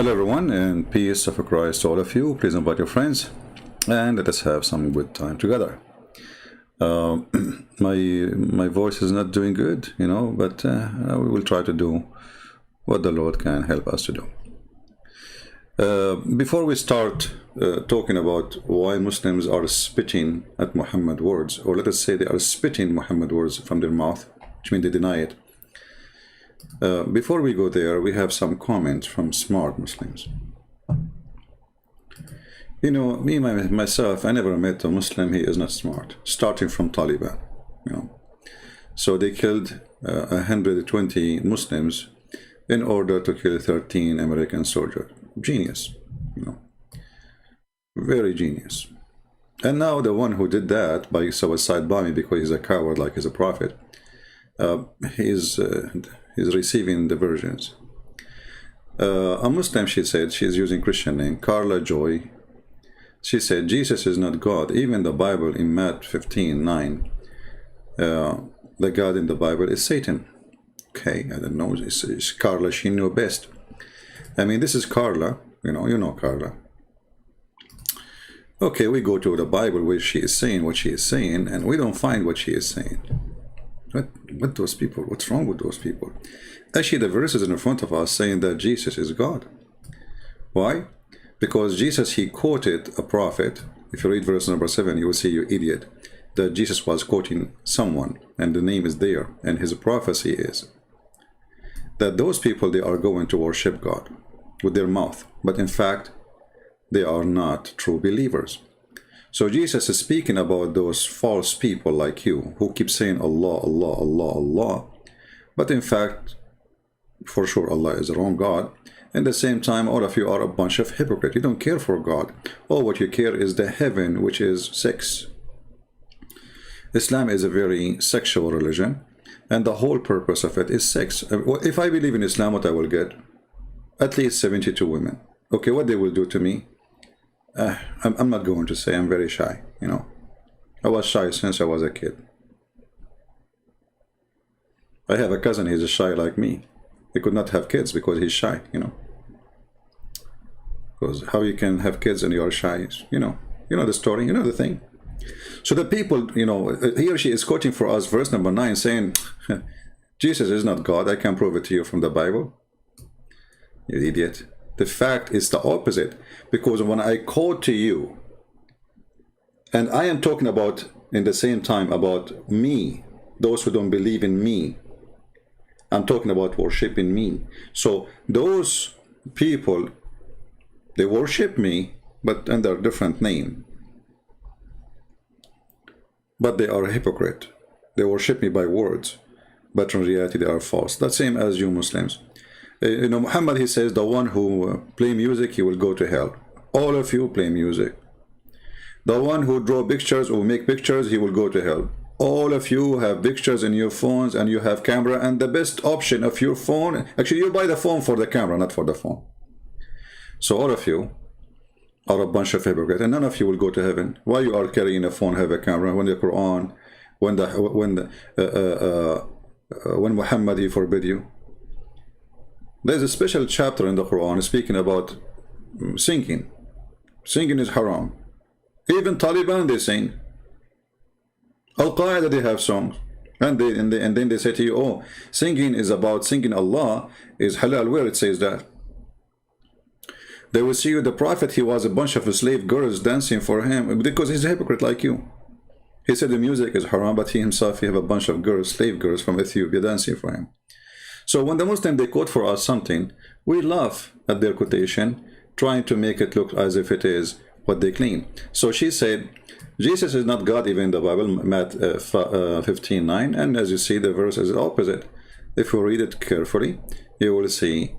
Hello everyone, and peace of Christ to all of you. Please invite your friends and let us have some good time together. Uh, my voice is not doing good, but we will try to do what the Lord can help us to do. Before we start talking about why Muslims are spitting at Muhammad words, or let us say they are spitting Muhammad words from their mouth, which means they deny it. Before we go there, we have some comments from smart Muslims. Me myself, I never met a Muslim he is not smart, starting from Taliban. So they killed 120 Muslims in order to kill 13 American soldiers. Genius, very genius. And now the one who did that by suicide bombing because he's a coward, like he's a prophet, he's receiving the versions. A Muslim, she said, she's using Christian name, Carla Joy. She said, Jesus is not God. Even the Bible in Matthew 15:9, the God in the Bible is Satan. Okay, I don't know, it's Carla, she knew best. I mean, this is Carla, you know Carla. Okay, we go to the Bible where she is saying what she is saying, and we don't find what she is saying. What those people, what's wrong with those people? Actually, the verses in front of us saying that Jesus is God. Why? Because Jesus, he quoted a prophet. If you read verse number 7, you will see, you idiot, that Jesus was quoting someone, and the name is there, and his prophecy is that those people, they are going to worship God with their mouth, but in fact, they are not true believers. So Jesus is speaking about those false people like you who keep saying Allah, Allah, Allah, Allah, but in fact, for sure, Allah is the wrong God. At the same time, all of you are a bunch of hypocrites. You don't care for God. All what you care is the heaven, which is sex. Islam is a very sexual religion, and the whole purpose of it is sex. If I believe in Islam, what I will get? At least 72 women. Okay, what they will do to me? I'm not going to say. I'm very shy, I was shy since I was a kid. I have a cousin, he's shy like me. He could not have kids because he's shy, Because how you can have kids and you are shy, you know the story, the thing. So the people, here she is quoting for us verse number 9 saying, Jesus is not God. I can prove it to you from the Bible. You idiot. The fact is the opposite, because when I quote to you, and I am talking about in the same time about me, those who don't believe in me, I'm talking about worshiping me. So those people, they worship me, but under a different name. But they are a hypocrite. They worship me by words, but in reality they are false. The same as you Muslims. Muhammad, he says, the one who play music, he will go to hell. All of you play music. The one who draw pictures or make pictures, he will go to hell. All of you have pictures in your phones and you have camera, and the best option of your phone, actually you buy the phone for the camera, not for the phone. So all of you are a bunch of hypocrites, and none of you will go to heaven. Why you are carrying a phone, have a camera, when the Quran, when Muhammad, he forbid you? There's a special chapter in the Quran speaking about singing. Singing is haram. Even Taliban, they sing. Al-Qaeda, they have songs. And then they say to you, oh, singing is about singing Allah is halal. Where it says that? They will see you, the Prophet, he was a bunch of slave girls dancing for him, because he's a hypocrite like you. He said the music is haram, but he himself, he have a bunch of girls, slave girls from Ethiopia dancing for him. So when the Muslim, they quote for us something, we laugh at their quotation, trying to make it look as if it is what they claim. So she said, Jesus is not God, even in the Bible, Matthew 15:9, and as you see, the verse is the opposite. If you read it carefully, you will see,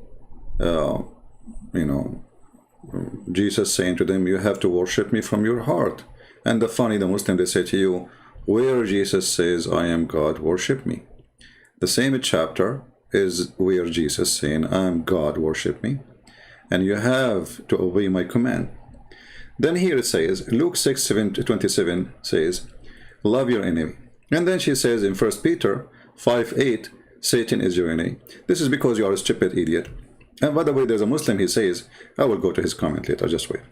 Jesus saying to them, you have to worship me from your heart. And the Muslim, they say to you, where Jesus says, I am God, worship me. The same chapter is where Jesus saying, I am God, worship me. And you have to obey my command. Then here it says, Luke 6:27 says, love your enemy. And then she says in 1 Peter 5:8, Satan is your enemy. This is because you are a stupid idiot. And by the way, there's a Muslim, he says, I will go to his comment later, just wait.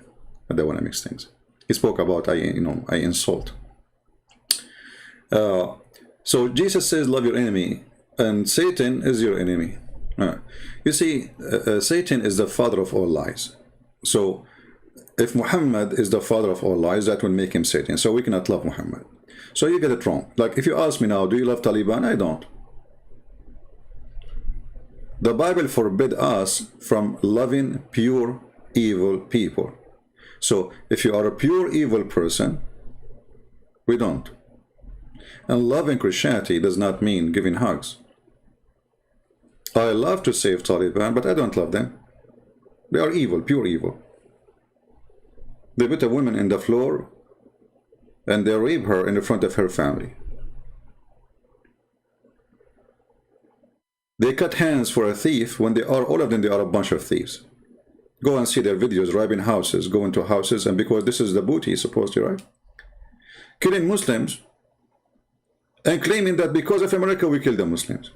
I don't want to mix things. He spoke about, I insult. So Jesus says, love your enemy, and Satan is your enemy. You see, Satan is the father of all lies. So if Muhammad is the father of all lies, that will make him Satan. So we cannot love Muhammad. So you get it wrong. Like if you ask me now, do you love Taliban? I don't. The Bible forbid us from loving pure evil people. So if you are a pure evil person, we don't. And loving Christianity does not mean giving hugs. I love to save Taliban, but I don't love them. They are evil, pure evil. They put a woman in the floor and they rape her in the front of her family. They cut hands for a thief when they are, all of them, they are a bunch of thieves. Go and see their videos, robbing houses, going to houses, and because this is the booty, supposedly, right? Killing Muslims and claiming that because of America, we kill the Muslims.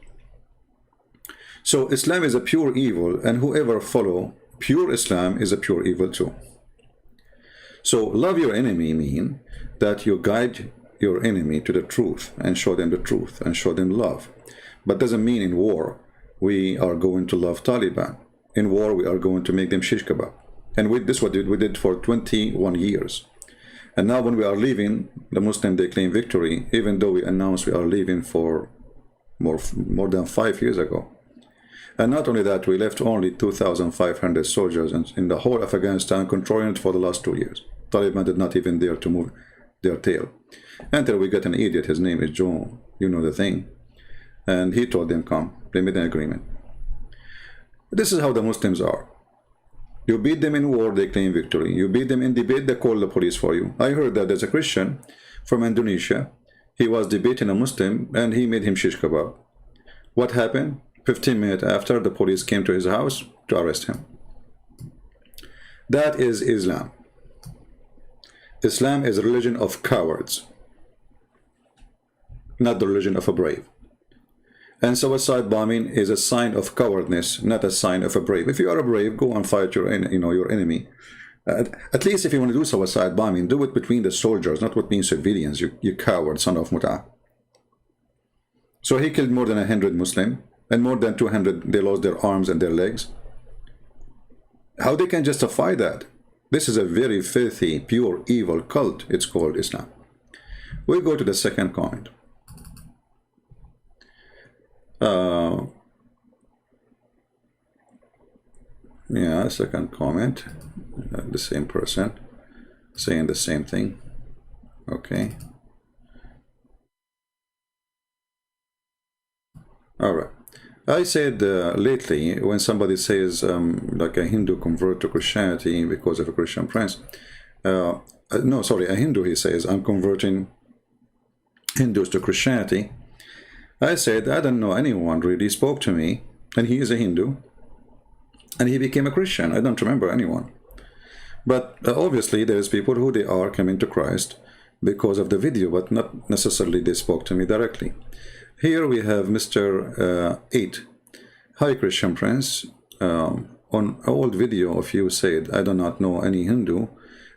So Islam is a pure evil, and whoever follow pure Islam is a pure evil too. So love your enemy mean that you guide your enemy to the truth and show them the truth and show them love. But doesn't mean in war we are going to love Taliban. In war we are going to make them shish kebab. And this is what we did for 21 years. And now when we are leaving, the Muslim, they claim victory, even though we announced we are leaving for more than 5 years ago. And not only that, we left only 2,500 soldiers in the whole of Afghanistan, controlling it for the last 2 years. Taliban did not even dare to move their tail. Until we got an idiot, his name is Joe, you know the thing. And he told them, come, they made an agreement. This is how the Muslims are. You beat them in war, they claim victory. You beat them in debate, they call the police for you. I heard that there's a Christian from Indonesia. He was debating a Muslim and he made him shish kebab. What happened? 15 minutes after, the police came to his house to arrest him. That is Islam. Islam is a religion of cowards, not the religion of a brave. And suicide bombing is a sign of cowardness, not a sign of a brave. If you are a brave, go and fight your enemy. At least if you want to do suicide bombing, do it between the soldiers, not between civilians, you coward, son of Muta. So he killed more than 100 Muslims, and more than 200, they lost their arms and their legs. How they can justify that? This is a very filthy, pure, evil cult. It's called Islam. We'll go to the second comment. Yeah, second comment. The same person saying the same thing. Okay. All right. I said lately, when somebody says like a Hindu convert to Christianity because of a Christian prince, no, sorry, a Hindu, he says, I'm converting Hindus to Christianity. I said, I don't know anyone really spoke to me, and he is a Hindu, and he became a Christian. I don't remember anyone. But obviously there's people who they are coming to Christ because of the video, but not necessarily they spoke to me directly. Here we have Mr. 8. Hi, Christian Prince. On an old video of you said, I do not know any Hindu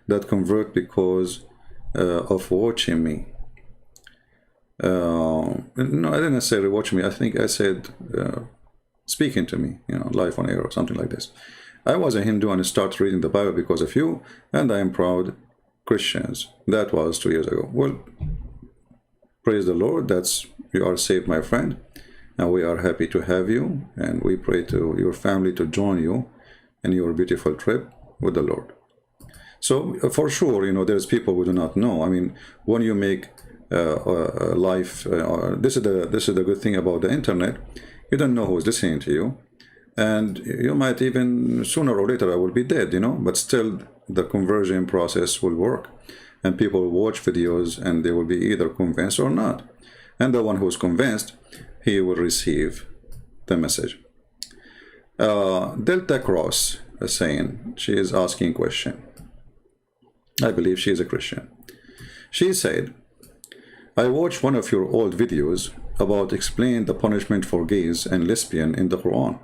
that convert because of watching me. No, I didn't necessarily watch me. I think I said speaking to me, live on air or something like this. I was a Hindu and started reading the Bible because of you, and I am proud Christians. That was 2 years ago. Well, praise the Lord. You are saved, my friend, and we are happy to have you, and we pray to your family to join you in your beautiful trip with the Lord. So for sure, there's people who do not know. I mean, when you make life, this is the good thing about the internet. You don't know who is listening to you, and you might even sooner or later I will be dead, but still the conversion process will work, and people will watch videos and they will be either convinced or not. And the one who is convinced, he will receive the message. Delta Cross is saying, she is asking a question. I believe she is a Christian. She said, I watched one of your old videos about explaining the punishment for gays and lesbians in the Quran.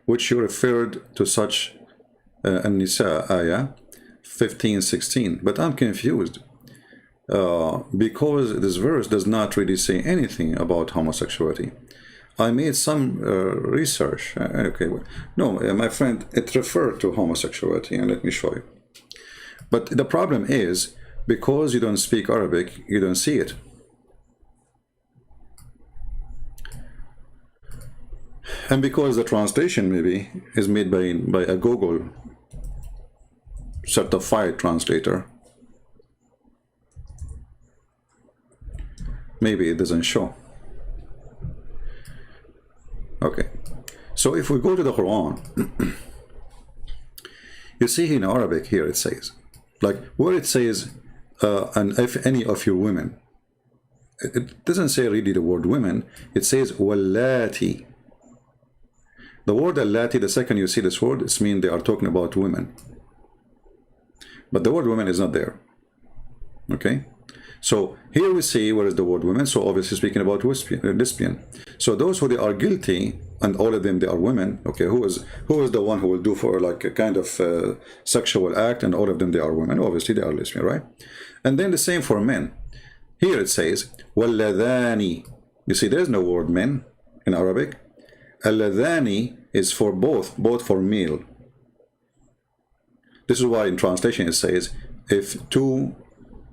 which you referred to such An-Nisa ayah 15:16. But I'm confused because this verse does not really say anything about homosexuality. I made some research. Okay, no, my friend, it referred to homosexuality, and let me show you. But the problem is, because you don't speak Arabic, you don't see it. And because the translation maybe is made by a Google certified translator, maybe it doesn't show. Okay, so if we go to the Quran, you see in Arabic here it says, like where it says, and if any of your women, it doesn't say really the word women, it says wallati. The word allati, the second you see this word, it means they are talking about women. But the word women is not there. Okay? So here we see where is the word women, so obviously speaking about lesbian. So those who they are guilty, and all of them they are women, okay, who is the one who will do for like a kind of sexual act, and all of them they are women, obviously they are lesbian, right? And then the same for men. Here it says, وَالَّذَانِ. You see there's no word men in Arabic. Al-ladhani is for both for male. This is why in translation it says, if two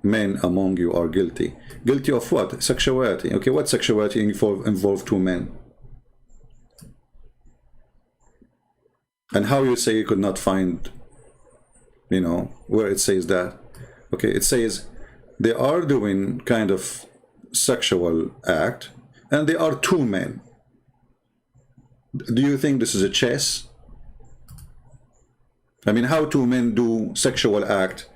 men among you are guilty. Guilty of what? Sexuality. Okay, what sexuality involve two men? And how you say you could not find, you know, where it says that? Okay, it says they are doing kind of sexual act, and they are two men. Do you think this is a chess? I mean, how two men do sexual act?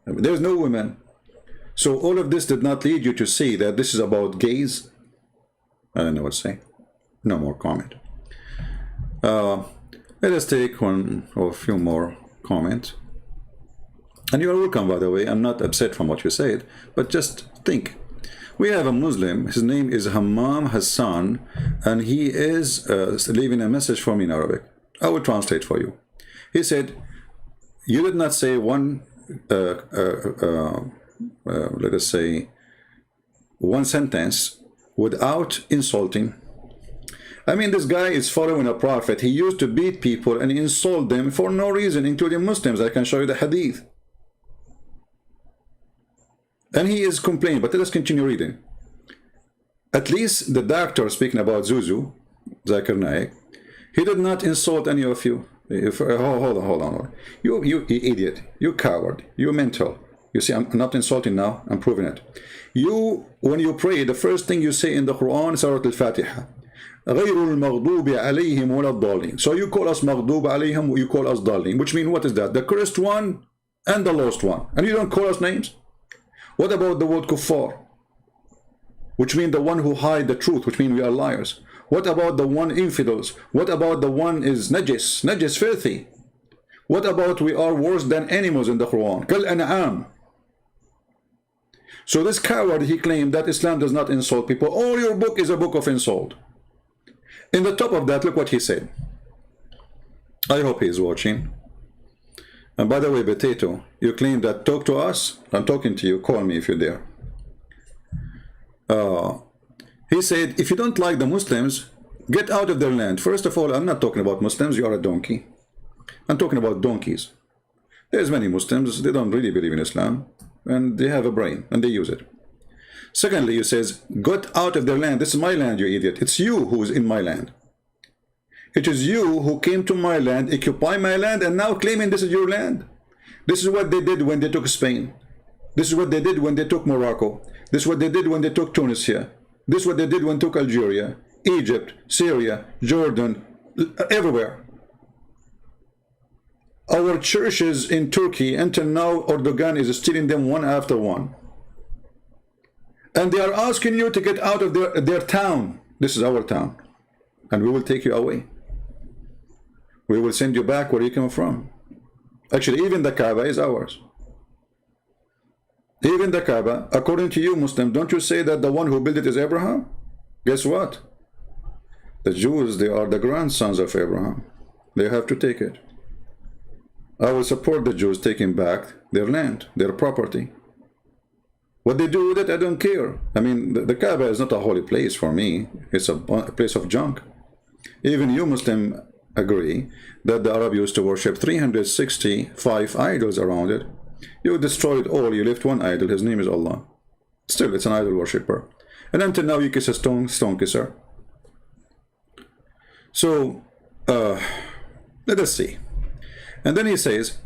I mean, there's no women. So all of this did not lead you to see that this is about gays? I don't know what to say. No more comment. Let us take one or a few more comments. And you are welcome, by the way. I'm not upset from what you said, but just think. We have a Muslim, his name is Hammam Hassan, and he is leaving a message for me in Arabic. I will translate for you. He said, you did not say one, let us say, one sentence without insulting. I mean, this guy is following a prophet. He used to beat people and insult them for no reason, including Muslims. I can show you the hadith. And he is complaining, but let us continue reading. At least the doctor speaking about Zuzu, Zakir Naik, he did not insult any of you. Hold on. You idiot, you coward, you mental. You see, I'm not insulting now, I'm proving it. You, when you pray, the first thing you say in the Quran is Surah Al-Fatiha. غير المغضوب عليهم ولا الضالين. So you call us مغضوب عليهم, you call us ضالين, which means what is that? The cursed one and the lost one. And you don't call us names? What about the word kuffar, which means the one who hide the truth, which means we are liars? What about the one infidels? What about the one is najis, filthy? What about we are worse than animals in the Quran? Kal an'am. So this coward, he claimed that Islam does not insult people. All your book is a book of insult. In the top of that, look what he said. I hope he is watching. And by the way, Potato, you claim that talk to us. I'm talking to you. Call me if you're there. He said, if you don't like the Muslims, get out of their land. First of all, I'm not talking about Muslims. You are a donkey. I'm talking about donkeys. There's many Muslims. They don't really believe in Islam. And they have a brain. And they use it. Secondly, he says, get out of their land. This is my land, you idiot. It's you who is in my land. It is you who came to my land, occupy my land, and now claiming this is your land. This is what they did when they took Spain. This is what they did when they took Morocco. This is what they did when they took Tunisia. This is what they did when they took Algeria, Egypt, Syria, Jordan, everywhere. Our churches in Turkey, until now, Erdogan is stealing them one after one. And they are asking you to get out of their town. This is our town. And we will take you away. We will send you back where you came from. Actually, even the Kaaba is ours. Even the Kaaba, according to you, Muslim, don't you say that the one who built it is Abraham? Guess what? The Jews, they are the grandsons of Abraham. They have to take it. I will support the Jews taking back their land, their property. What they do with it, I don't care. I mean, the Kaaba is not a holy place for me. It's a place of junk. Even you Muslims agree that the Arab used to worship 365 idols around it. You destroyed all, you left one idol, his name is Allah. Still, it's an idol worshipper. And until now, you kiss a stone kisser. So, let us see. And then he says,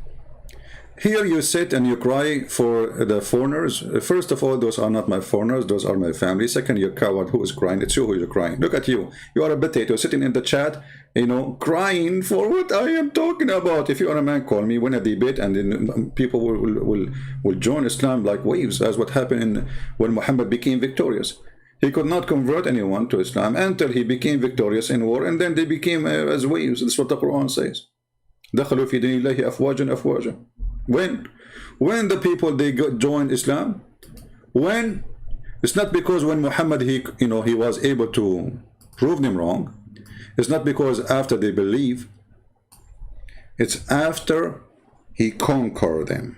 here you sit and you cry for the foreigners. First of all, those are not my foreigners, those are my family. Second, you coward, who is crying? It's you who is crying. Look at you. You are a potato sitting in the chat, you know, crying for what I am talking about. If you are a man, call me, win a debate, and then people will join Islam like waves, as what happened when Muhammad became victorious. He could not convert anyone to Islam until he became victorious in war, and then they became as waves. That's what the Quran says. دخلوا في دين الله أفواجا أفواجا. When the people they joined Islam, when it's not because when Muhammad he was able to prove them wrong. It's not because after they believe. It's after he conquered them.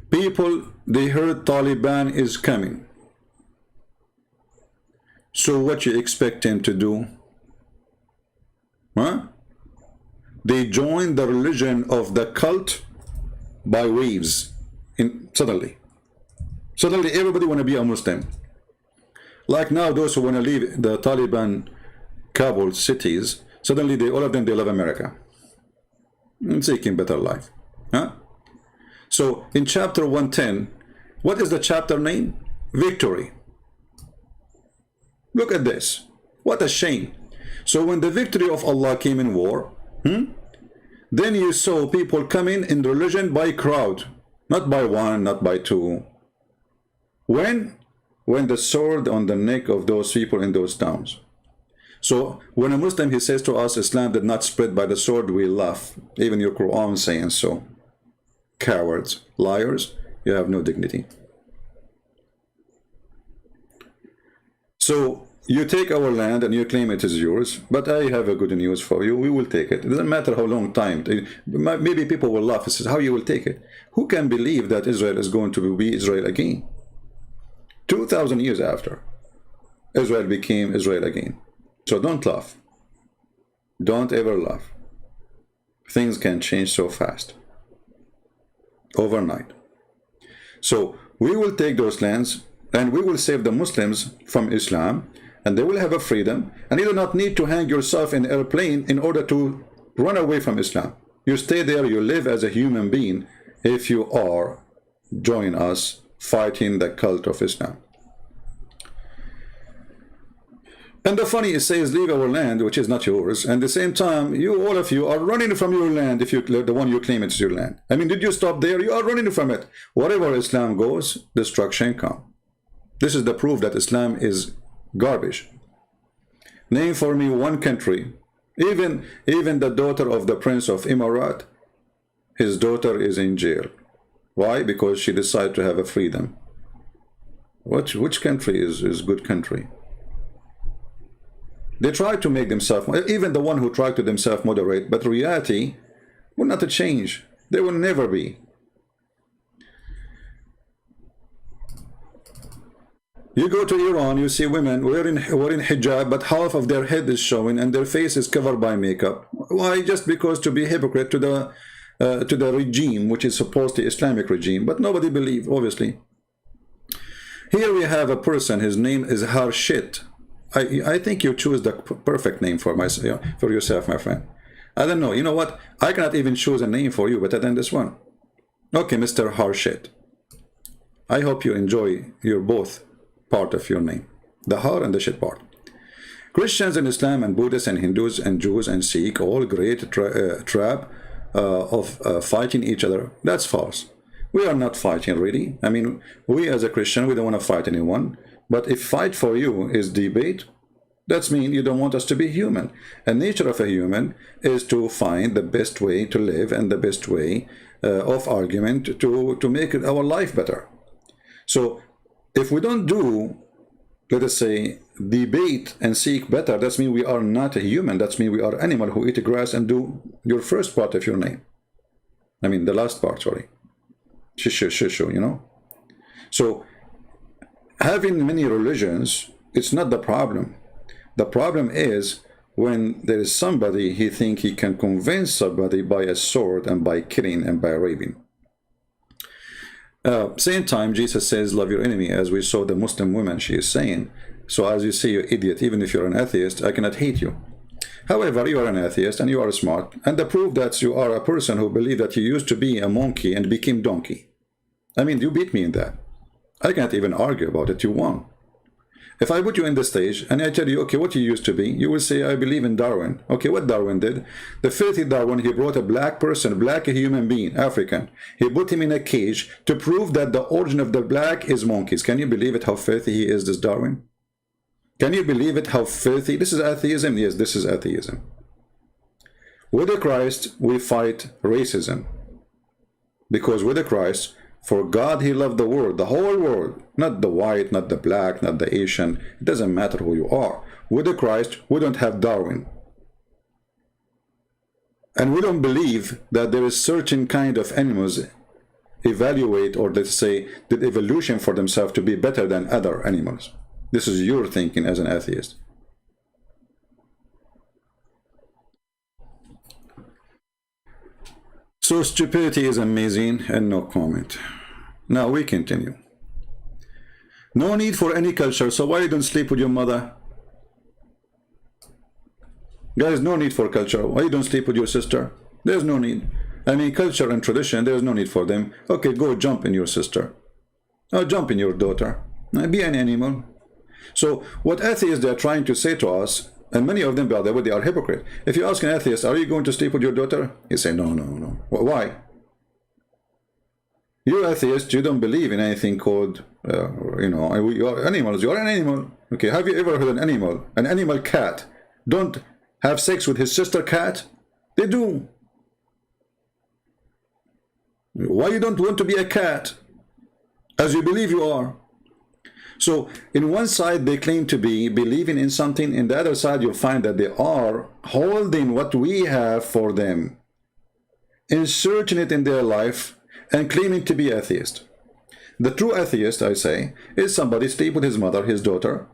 People, they heard Taliban is coming. So what you expect him to do? Huh? They joined the religion of the cult by waves. Suddenly everybody want to be a Muslim. Like now, those who want to leave the Taliban Kabul cities, suddenly all of them, they love America, seeking better life. Huh? So in chapter 110, what is the chapter name? Victory. Look at this. What a shame. So when the victory of Allah came in war, then you saw people coming in religion by crowd, not by one, not by two. When the sword on the neck of those people in those towns. So when a Muslim, he says to us, Islam did not spread by the sword, we laugh. Even your Quran saying so. Cowards, liars, you have no dignity. So you take our land and you claim it is yours, but I have a good news for you. We will take it. It doesn't matter how long time. Maybe people will laugh. This is how you will take it. Who can believe that Israel is going to be Israel again? 2,000 years after, Israel became Israel again. So don't laugh. Don't ever laugh. Things can change so fast. Overnight. So we will take those lands and we will save the Muslims from Islam, and they will have a freedom, and you do not need to hang yourself in an airplane in order to run away from Islam. You stay there, you live as a human being if you are join us fighting the cult of Islam. And the funny, it says leave our land, which is not yours, and at the same time, all of you are running from your land if you the one you claim it's your land. I mean, did you stop there? You are running from it. Wherever Islam goes, destruction comes. This is the proof that Islam is garbage. Name for me one country, even the daughter of the Prince of Emirat, his daughter is in jail. Why? Because she decided to have a freedom. Which country is good country? They try to make themselves, even the one who tried to themselves moderate, but reality will not change. They will never be. You go to Iran, you see women wearing hijab, but half of their head is showing and their face is covered by makeup. Why? Just because to be hypocrite to the regime, which is supposedly Islamic regime, but nobody believes, obviously. Here we have a person, his name is Harshit. I think you choose the perfect name for yourself, my friend. I don't know. You know what? I cannot even choose a name for you better than this one. Okay, Mr. Harshit. I hope you enjoy your both part of your name, the har and the shit part. Christians and Islam and Buddhists and Hindus and Jews and Sikh, all great trap of fighting each other. That's false. We are not fighting really. I mean, we as a Christian, we don't want to fight anyone. But if fight for you is debate, that means you don't want us to be human. And nature of a human is to find the best way to live and the best way of argument to make our life better. So if we don't do let us say, debate and seek better, that's mean we are not a human. That's mean we are animal who eat grass and do your first part of your name. I mean, the last part, sorry. Shishu, shishu, you know? So, having many religions, it's not the problem. The problem is when there is somebody he think he can convince somebody by a sword and by killing and by raping. Same time, Jesus says, love your enemy, as we saw the Muslim woman, she is saying. So as you say, you idiot, even if you're an atheist, I cannot hate you. However, you are an atheist and you are smart, and the proof that you are a person who believe that you used to be a monkey and became donkey. I mean, you beat me in that. I can't even argue about it, you won. If I put you in the stage and I tell you, okay, what you used to be, you will say, I believe in Darwin. Okay, what Darwin did? The filthy Darwin, he brought a black person, black human being, African. He put him in a cage to prove that the origin of the black is monkeys. Can you believe it, how filthy he is, this Darwin? Can you believe it, how filthy? This is atheism? Yes, this is atheism. With the Christ, we fight racism. Because with the Christ, for God, he loved the world, the whole world, not the white, not the black, not the Asian. It doesn't matter who you are. With the Christ, we don't have Darwin. And we don't believe that there is certain kind of animals evaluate, or let's say, did evolution for themselves to be better than other animals. This is your thinking as an atheist. So stupidity is amazing and no comment. Now we continue. No need for any culture, so why you don't sleep with your mother? Guys, no need for culture. Why you don't sleep with your sister? There's no need. I mean, culture and tradition, there's no need for them. Okay, go jump in your sister. Or jump in your daughter. Be an animal. So what atheists they are trying to say to us, and many of them, by the way, they are hypocrite. If you ask an atheist, are you going to sleep with your daughter? He say, no, no, no. Why? You atheist, you don't believe in anything called, you are animals. You are an animal. Okay, have you ever heard an animal cat, don't have sex with his sister cat? They do. Why you don't want to be a cat, as you believe you are? So, in one side, they claim to be believing in something. In the other side, you'll find that they are holding what we have for them, inserting it in their life, and claiming to be atheist. The true atheist, I say, is somebody sleep with his mother, his daughter,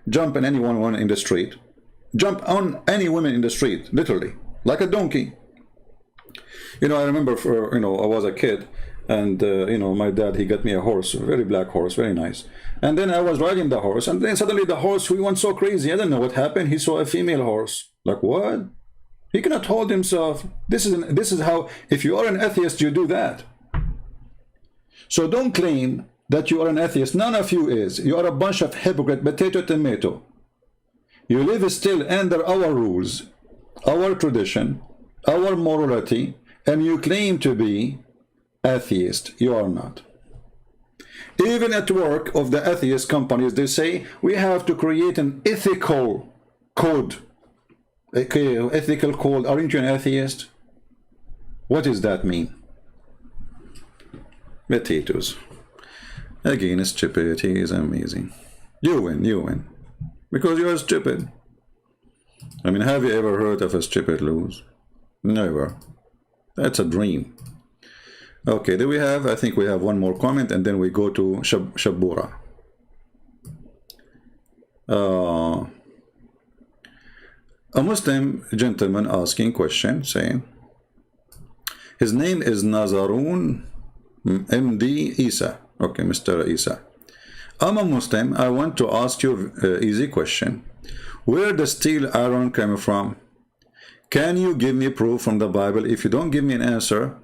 jump on anyone in the street, jump on any woman in the street, literally, like a donkey. I remember, I was a kid, and, my dad, he got me a horse, a very black horse, very nice. And then I was riding the horse, and then suddenly the horse, he went so crazy. I don't know what happened. He saw a female horse. Like, what? He cannot hold himself. This is how, if you are an atheist, you do that. So don't claim that you are an atheist. None of you is. You are a bunch of hypocrite, potato, tomato. You live still under our rules, our tradition, our morality, and you claim to be atheist. You are not. Even at work of the atheist companies, they say we have to create an ethical code. Okay, ethical code. Aren't you an atheist? What does that mean? Potatoes. Again, stupidity is amazing. You win. Because you are stupid. I mean, have you ever heard of a stupid lose? Never. That's a dream. Okay, do we have, I think we have one more comment, and then we go to Shabura. A Muslim gentleman asking question, saying, his name is Nazarun MD Isa. Okay, Mr. Isa. I'm a Muslim. I want to ask you an easy question. Where does steel iron come from? Can you give me proof from the Bible? If you don't give me an answer,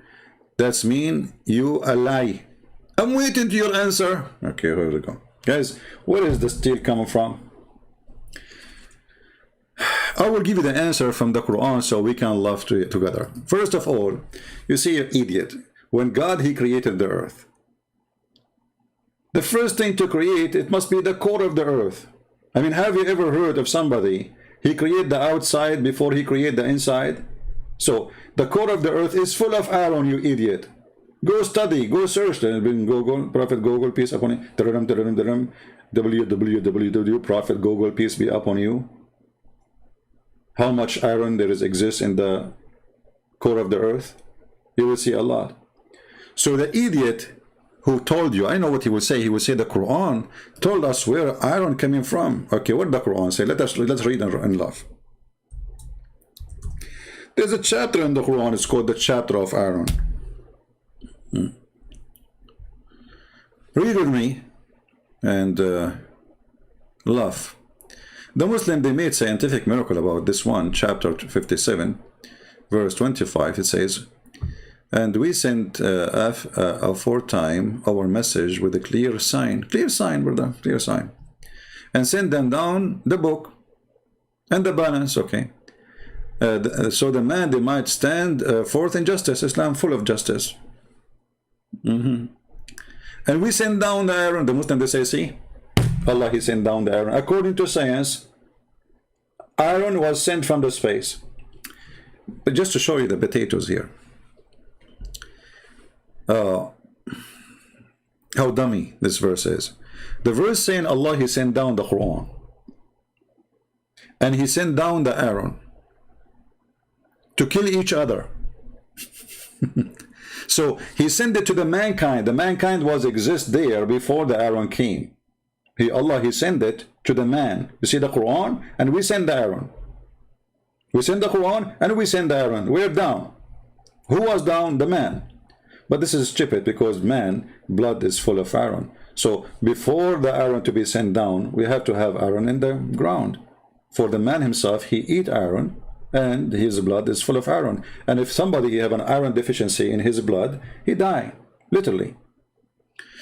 that's mean you a lie. I'm waiting to your answer. Okay, here we go. Guys, where is the steel coming from? I will give you the answer from the Quran so we can laugh together. First of all, you see, you idiot. When God, he created the earth. The first thing to create, it must be the core of the earth. I mean, have you ever heard of somebody, he created the outside before he created the inside? So, the core of the earth is full of iron, you idiot. Go study, go search. Google, Prophet Google, peace upon him. www Prophet Google, peace be upon you, how much iron there exists in the core of the earth, you will see a lot. So the idiot who told you, I know what he will say. He will say the Quran told us where iron coming from. Okay, what did the Quran say? Let's read in love. There's a chapter in the Quran. It's called the chapter of iron. Read with me and laugh. The Muslim, they made scientific miracle about this one, chapter 57, verse 25. It says, and we sent aforetime our message with a clear sign, brother, clear sign, and send them down the book and the balance, okay, so the man, they might stand forth in justice. Islam full of justice. And we send down the iron. The Muslim, they say, see, Allah, he sent down the iron. According to science, iron was sent from the space. But just to show you the potatoes here, how dummy this verse is. The verse saying Allah, he sent down the Quran, and he sent down the iron to kill each other. So he sent it to the mankind. The mankind was exist there before the iron came. Allah, he sent it to the man. You see the Quran, and we send the iron. We send the Quran, and we send the iron. We're down. Who was down? The man. But this is stupid, because man, blood is full of iron. So before the iron to be sent down, we have to have iron in the ground. For the man himself, he eat iron, and his blood is full of iron. And if somebody have an iron deficiency in his blood, he die, literally.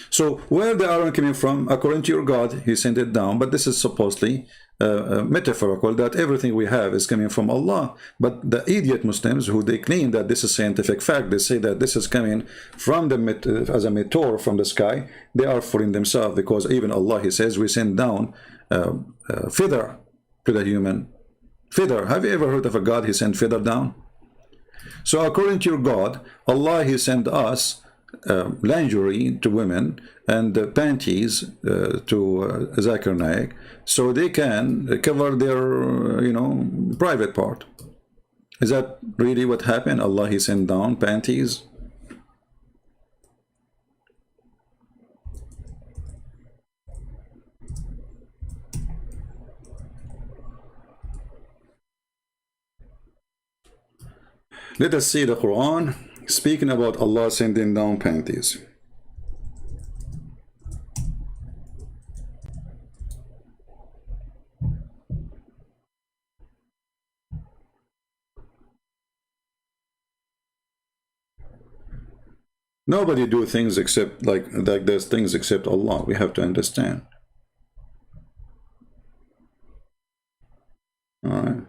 So where the iron coming from? According to your God, he sent it down. But this is supposedly metaphorical, that everything we have is coming from Allah. But the idiot Muslims, who they claim that this is scientific fact, they say that this is coming from the as a meteor from the sky, they are fooling themselves, because even Allah, he says, we send down feather to the human. Feather. Have you ever heard of a God he sent feather down? So according to your God, Allah, he sent us lingerie to women and panties to Zakir Naik, so they can cover their private part. Is that really what happened? Allah, he sent down panties? Let us see the Quran speaking about Allah sending down panties. Nobody do things except like there's things except Allah. We have to understand. All right.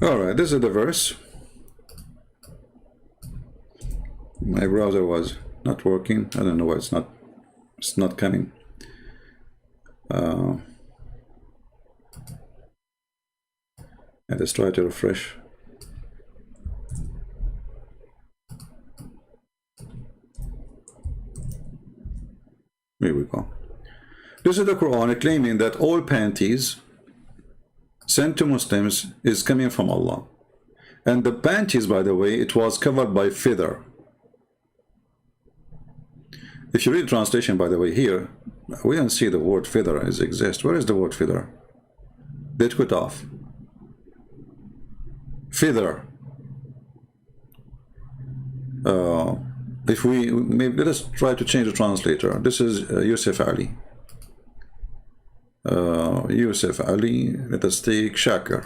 All right, this is the verse. My browser was not working. I don't know why it's not coming. Let's try to refresh. Here we go. This is the Quran claiming that all panties sent to Muslims is coming from Allah. And the panties, by the way, it was covered by feather. If you read translation, by the way, here, we don't see the word feather as exist. Where is the word feather? They took it off. Feather. If we, maybe let us try to change the translator. This is Yusuf Ally. Yusuf Ally, let us take Shakir.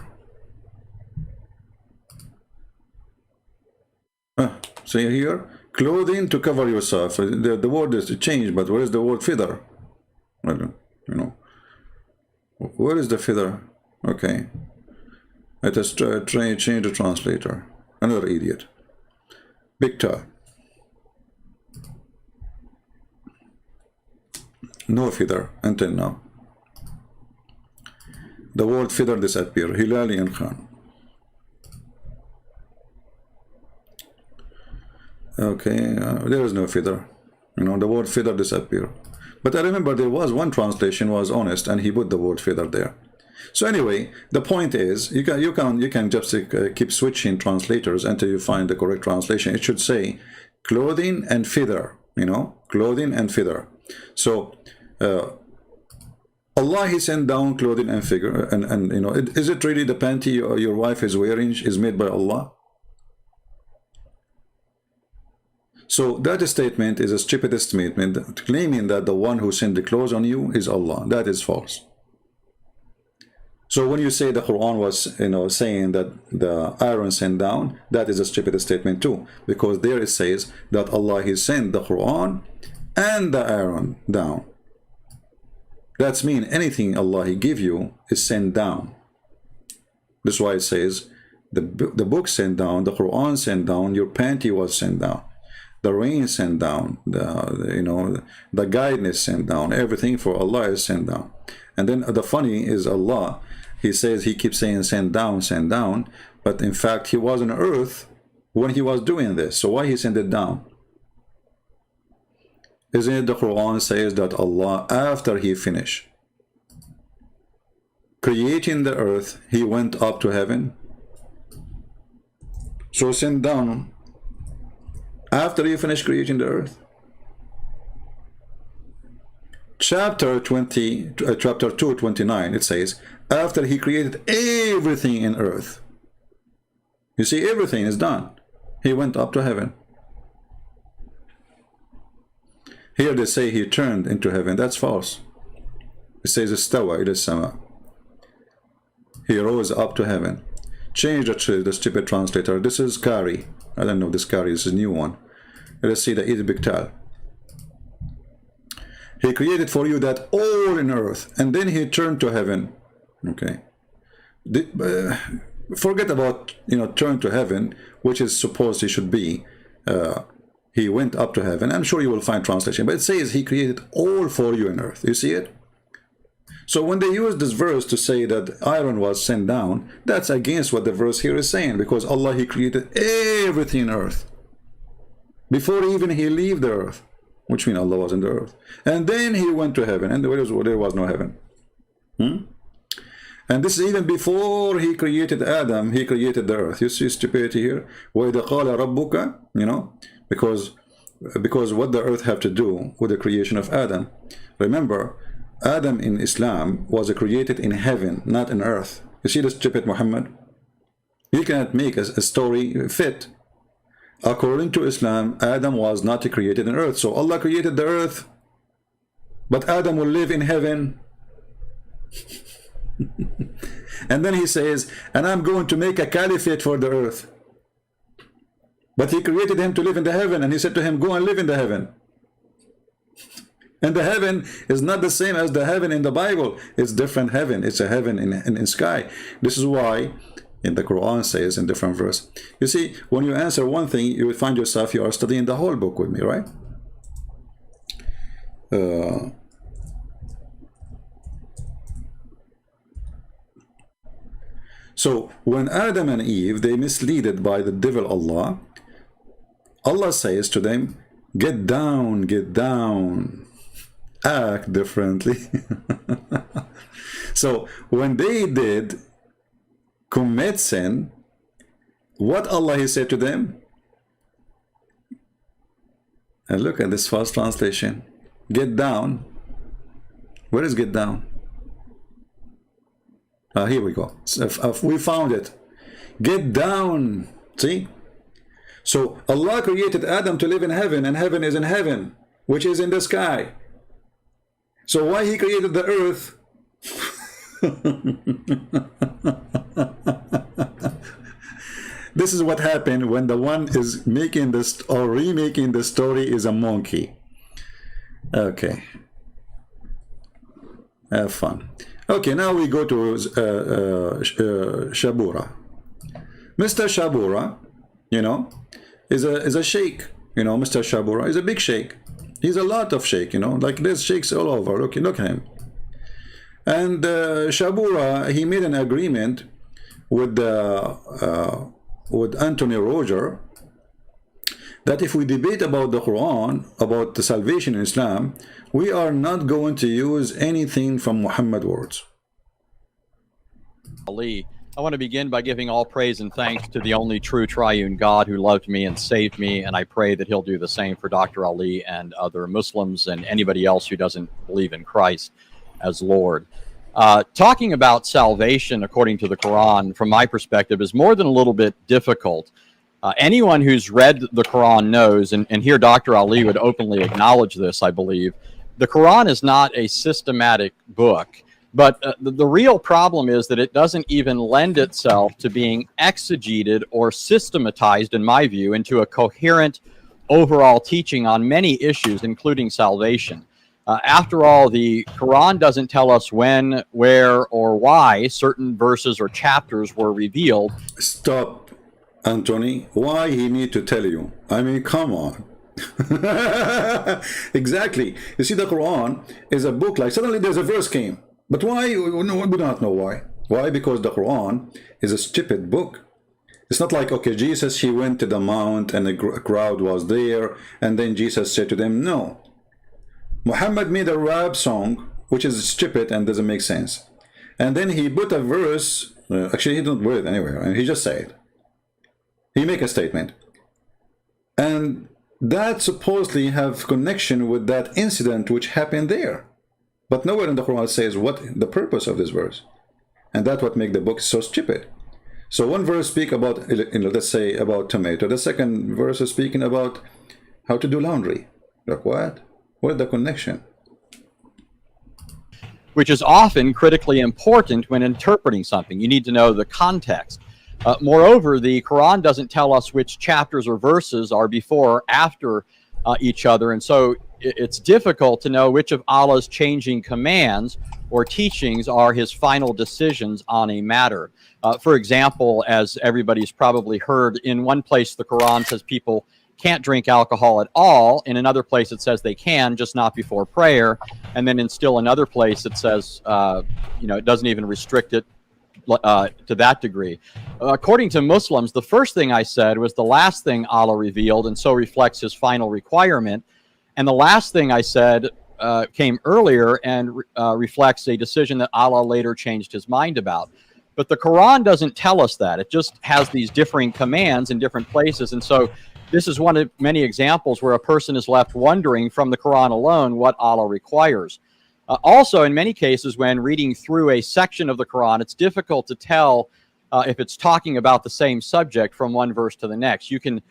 See here, clothing to cover yourself. The word is changed, but where is the word feather? I don't, where is the feather? Okay, let us try change the translator. Another idiot. Victor. No feather until now. The word feather disappear. Hilali and Khan. Okay, there is no feather. You know, the word feather disappear. But I remember there was one translation was honest, and he put the word feather there. So anyway, the point is, you can just keep switching translators until you find the correct translation. It should say clothing and feather. You know, clothing and feather. So Allah, He sent down clothing and figure, and you know, is it really the panty your wife is wearing is made by Allah? So that statement is a stupid statement, claiming that the one who sent the clothes on you is Allah. That is false. So when you say the Quran was, you know, saying that the iron sent down, that is a stupid statement too, because there it says that Allah, He sent the Quran and the iron down. That's mean anything Allah He give you is sent down. That's why it says the book sent down, the Quran sent down, your panty was sent down. The rain sent down, the guidance sent down, everything for Allah is sent down. And then the funny is Allah, He says, He keeps saying send down, but in fact He was on earth when He was doing this. So why He sent it down? Isn't it the Quran says that Allah, after He finished creating the earth, He went up to heaven? So send down after He finished creating the earth. Chapter 2:29, it says, after He created everything in earth. You see, everything is done. He went up to heaven. Here they say He turned into heaven. That's false. It says istawa ila sama. He rose up to heaven. Change the stupid translator. This is Kari. I don't know, this Kari is a new one. Let's see the Eid Biktal. He created for you that all in earth, and then He turned to heaven. Okay. Forget about, you know, turn to heaven, which is supposed He should be. He went up to heaven. I'm sure you will find translation, but it says He created all for you in earth. You see it? So when they use this verse to say that iron was sent down, that's against what the verse here is saying, because Allah, He created everything in earth before even He leave the earth, which means Allah was in the earth, and then He went to heaven, and there was no heaven. And this is even before He created Adam. He created the earth. You see stupidity here. وَإِذَا قَالَ رَبُّكَ, you know, because what the earth have to do with the creation of Adam? Remember, Adam in Islam was created in heaven, not in earth. You see the stupid Muhammad? He cannot make a story fit. According to Islam, Adam was not created in earth. So Allah created the earth, but Adam will live in heaven. And then He says, and I'm going to make a caliphate for the earth. But He created him to live in the heaven, and He said to him, go and live in the heaven. And the heaven is not the same as the heaven in the Bible. It's different heaven. It's a heaven in sky. This is why in the Quran says in different verse. You see, when you answer one thing, you will find yourself you are studying the whole book with me, right? So when Adam and Eve, they misleaded by the devil Allah, Allah says to them, get down, act differently. So when they did commit sin, what Allah He said to them? And look at this false translation. Get down. Where is get down? Here we go. We found it. Get down. See? So Allah created Adam to live in heaven, and heaven is in heaven, which is in the sky. So why He created the earth? This is what happened when the one is making this or remaking the story is a monkey. Okay. Have fun. Okay, now we go to Shabura. Mr. Shabura, you know, is a sheikh. You know, Mr. Shabura is a big sheikh. He's a lot of sheikh, you know, like there's sheikhs all over. Look at him. And Shabura, he made an agreement with Anthony Roger that if we debate about the Quran, about the salvation in Islam, we are not going to use anything from Muhammad words. Ali, I want to begin by giving all praise and thanks to the only true triune God who loved me and saved me, and I pray that he'll do the same for Dr. Ali and other Muslims and anybody else who doesn't believe in Christ as Lord. Talking about salvation according to the Quran, from my perspective, is more than a little bit difficult. Anyone who's read the Quran knows, and here Dr. Ali would openly acknowledge this, I believe, the Quran is not a systematic book. But the real problem is that it doesn't even lend itself to being exegeted or systematized, in my view, into a coherent overall teaching on many issues, including salvation. After all, the Quran doesn't tell us when, where, or why certain verses or chapters were revealed. Stop, Anthony. Why he need to tell you? I mean, come on. Exactly. You see, the Quran is a book, like suddenly there's a verse came. But why? We do not know why. Why? Because the Quran is a stupid book. It's not like, okay, Jesus, he went to the mount and a crowd was there, and then Jesus said to them, no. Muhammad made a rap song, which is stupid and doesn't make sense. And then he put a verse, actually he didn't put it anywhere, and he just said it. He make a statement. And that supposedly have connection with that incident which happened there. But nowhere in the Quran says what the purpose of this verse. And that's what makes the book so stupid. So one verse speak about, let's say, about tomato. The second verse is speaking about how to do laundry. Like what? Where's the connection? Which is often critically important when interpreting something. You need to know the context. Moreover, the Quran doesn't tell us which chapters or verses are before or after each other. And so it's difficult to know which of Allah's changing commands or teachings are his final decisions on a matter. For example, as everybody's probably heard, in one place the Quran says people can't drink alcohol at all. In another place it says they can, just not before prayer. And then in still another place it says, it doesn't even restrict it to that degree. According to Muslims, the first thing I said was the last thing Allah revealed, and so reflects his final requirement. And the last thing I said came earlier and reflects a decision that Allah later changed his mind about. But the Quran doesn't tell us that. It just has these differing commands in different places. And so this is one of many examples where a person is left wondering from the Quran alone what Allah requires. Also, in many cases, when reading through a section of the Quran, it's difficult to tell if it's talking about the same subject from one verse to the next. You can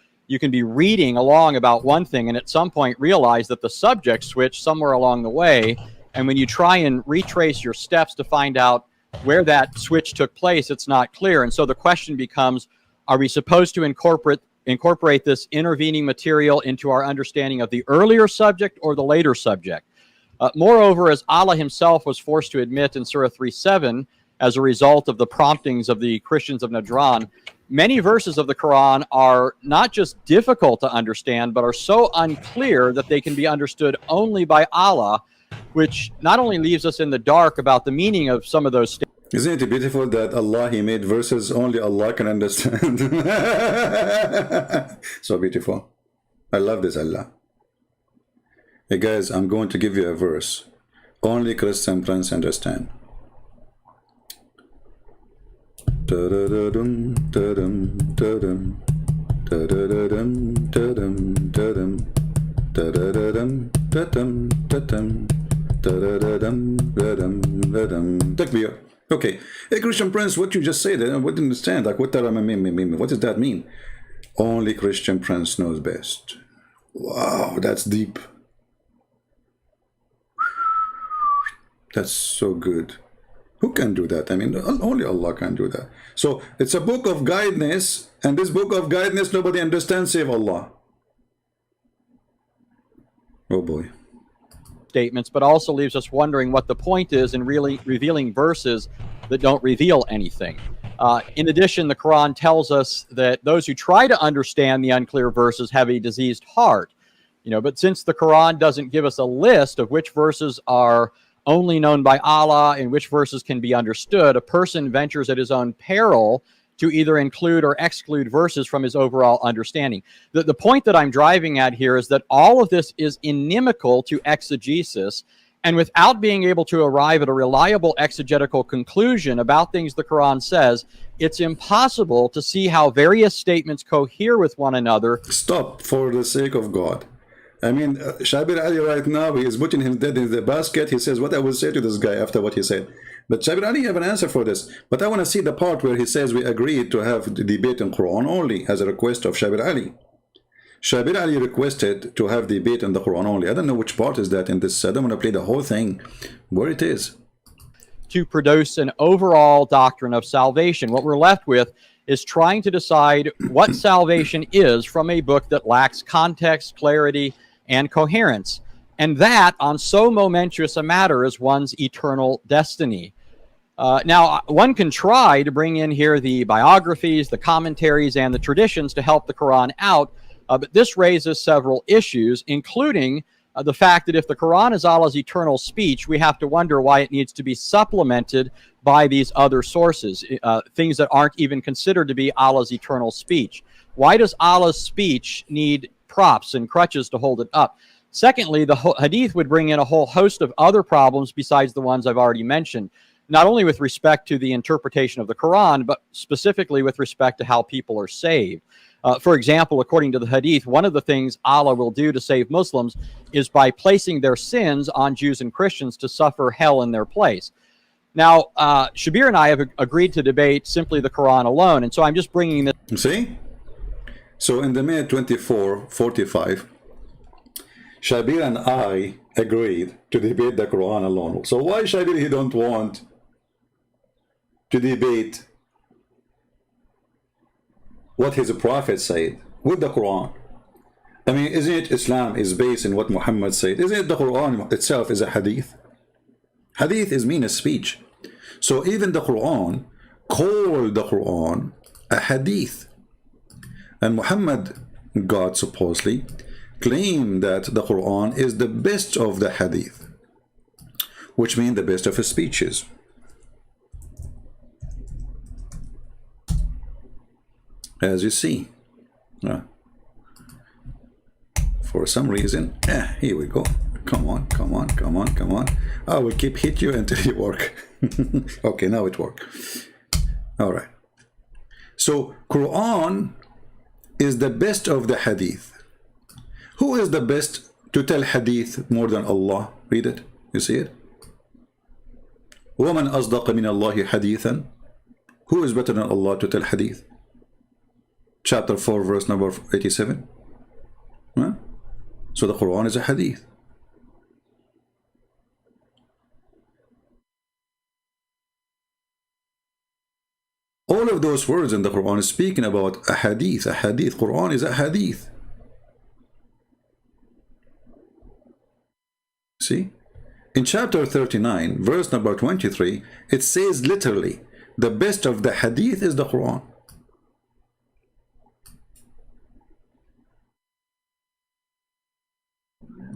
be reading along about one thing and at some point realize that the subject switched somewhere along the way. And when you try and retrace your steps to find out where that switch took place, it's not clear. And so the question becomes, are we supposed to incorporate this intervening material into our understanding of the earlier subject or the later subject? Moreover, as Allah himself was forced to admit in Surah 3:7, as a result of the promptings of the Christians of Najran, many verses of the Quran are not just difficult to understand, but are so unclear that they can be understood only by Allah, which not only leaves us in the dark about the meaning of some of those statements. Isn't it beautiful that Allah, he made verses only Allah can understand? So beautiful. I love this, Allah. Hey guys, I'm going to give you a verse. Only Christian Prince understand. Takbir. Okay. Hey Christian Prince, what you just said, I wouldn't understand. Like, what does that mean? Only Christian Prince knows best. Wow, that's deep. That's so good. Who can do that? I mean, only Allah can do that. So it's a book of guidance, and this book of guidance nobody understands save Allah. Oh boy. Statements, but also leaves us wondering what the point is in really revealing verses that don't reveal anything. In addition, the Quran tells us that those who try to understand the unclear verses have a diseased heart. But since the Quran doesn't give us a list of which verses are only known by Allah and which verses can be understood, a person ventures at his own peril to either include or exclude verses from his overall understanding. The point that I'm driving at here is that all of this is inimical to exegesis, and without being able to arrive at a reliable exegetical conclusion about things the Quran says, it's impossible to see how various statements cohere with one another. Stop, for the sake of God. I mean, Shabir Ally right now, he is putting him dead in the basket. He says, what I will say to this guy after what he said. But Shabir Ally, you have an answer for this. But I want to see the part where he says we agreed to have the debate in Quran only as a request of Shabir Ally. Shabir Ally requested to have debate in the Quran only. I don't know which part is that in this. I don't want to play the whole thing. Where it is. To produce an overall doctrine of salvation. What we're left with is trying to decide what salvation is from a book that lacks context, clarity, and coherence. And that on so momentous a matter as one's eternal destiny. Now, one can try to bring in here the biographies, the commentaries, and the traditions to help the Quran out, but this raises several issues, including the fact that if the Quran is Allah's eternal speech, we have to wonder why it needs to be supplemented by these other sources, things that aren't even considered to be Allah's eternal speech. Why does Allah's speech need props and crutches to hold it up? Secondly, the hadith would bring in a whole host of other problems besides the ones I've already mentioned, not only with respect to the interpretation of the Quran, but specifically with respect to how people are saved. For example, according to the hadith, one of the things Allah will do to save Muslims is by placing their sins on Jews and Christians to suffer hell in their place. Now, Shabir and I have agreed to debate simply the Quran alone, and so I'm just bringing this. See? So in the minute 24:45, Shabir and I agreed to debate the Quran alone. So why Shabir he don't want to debate what his prophet said with the Quran? I mean, isn't it Islam is based in what Muhammad said? Isn't it the Quran itself is a hadith? Hadith is mean a speech. So even the Quran called the Quran a hadith. And Muhammad, God supposedly, claimed that the Quran is the best of the hadith, which means the best of his speeches. As you see, for some reason, here we go. Come on, come on, come on, come on. I will keep hit you until you work. Okay, now it worked. All right. So Quran is the best of the hadith. Who is the best to tell hadith more than Allah? Read it. You see it? وَمَنْ أَصْدَقَ مِنَ اللَّهِ حَدِيثًا. Who is better than Allah to tell hadith? Chapter 4, verse number 87. Huh? So the Quran is a hadith. All of those words in the Quran is speaking about a hadith. A hadith. Quran is a hadith. See? In chapter 39, verse number 23, it says literally, the best of the hadith is the Quran.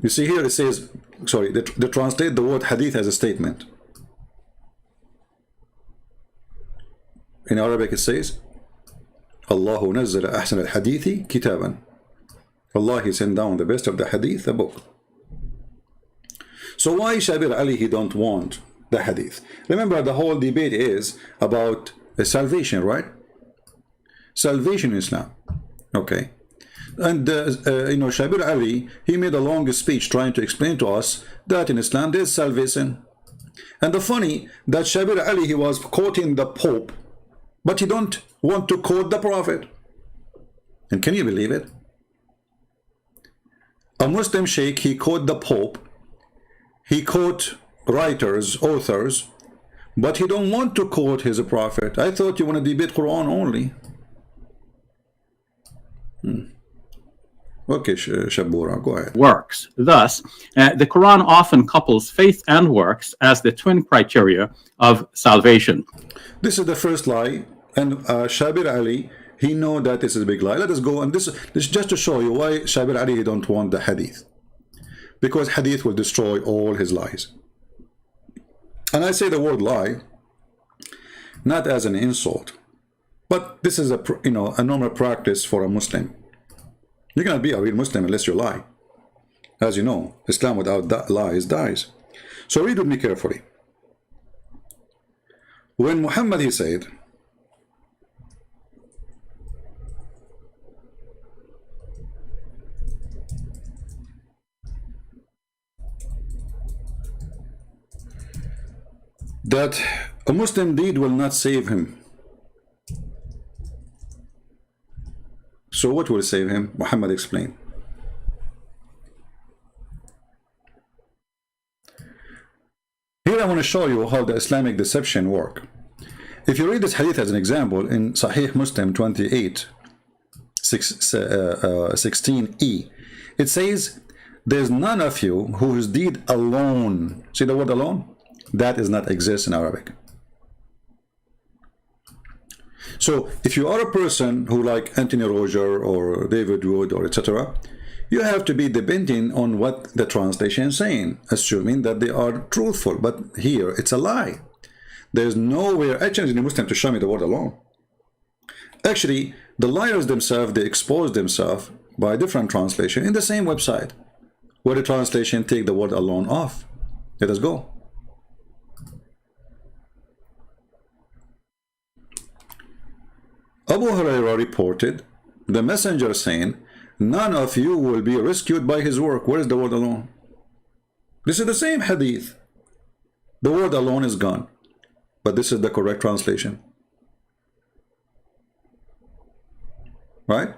You see here it says, sorry, they translate the word hadith as a statement. In Arabic it says, Allahu nazzala ahsan al-hadithi kitaban. Allah, he sent down the best of the hadith, a book. So why Shabir Ally he don't want the hadith? Remember, the whole debate is about salvation, right? Salvation in Islam. Okay. And Shabir Ally, he made a long speech trying to explain to us that in Islam there is salvation. And the funny that Shabir Ally, he was quoting the Pope, but he don't want to quote the Prophet. And can you believe it? A Muslim sheikh, he quote the Pope, he quote writers, authors, but he don't want to quote his prophet. I thought you want to debate Quran only. Okay, Shabura, go ahead. Works. Thus, the Quran often couples faith and works as the twin criteria of salvation. This is the first lie, and Shabir Ally, he know that this is a big lie. Let us go, and this is just to show you why Shabir Ally he don't want the hadith. Because hadith will destroy all his lies. And I say the word lie not as an insult, but this is a a normal practice for a Muslim. You cannot be a real Muslim unless you lie. As you know, Islam without lies dies. So read with me carefully. When Muhammad, he said, that a Muslim deed will not save him. So what will save him? Muhammad explained. Here I want to show you how the Islamic deception work. If you read this hadith as an example in Sahih Muslim 28, 16e, it says, there's none of you whose deed alone, see the word alone? That does not exist in Arabic. So if you are a person who like Anthony Roger or David Wood or etc., you have to be depending on what the translation is saying, assuming that they are truthful. But here it's a lie. There's nowhere, actually, in the Muslim to show me the word alone. Actually, the liars themselves, they expose themselves by different translation in the same website, where the translation take the word alone off. Let us go. Abu Hurairah reported the messenger saying, none of you will be rescued by his work. Where is the word alone? This is the same hadith. The word alone is gone. But this is the correct translation. Right?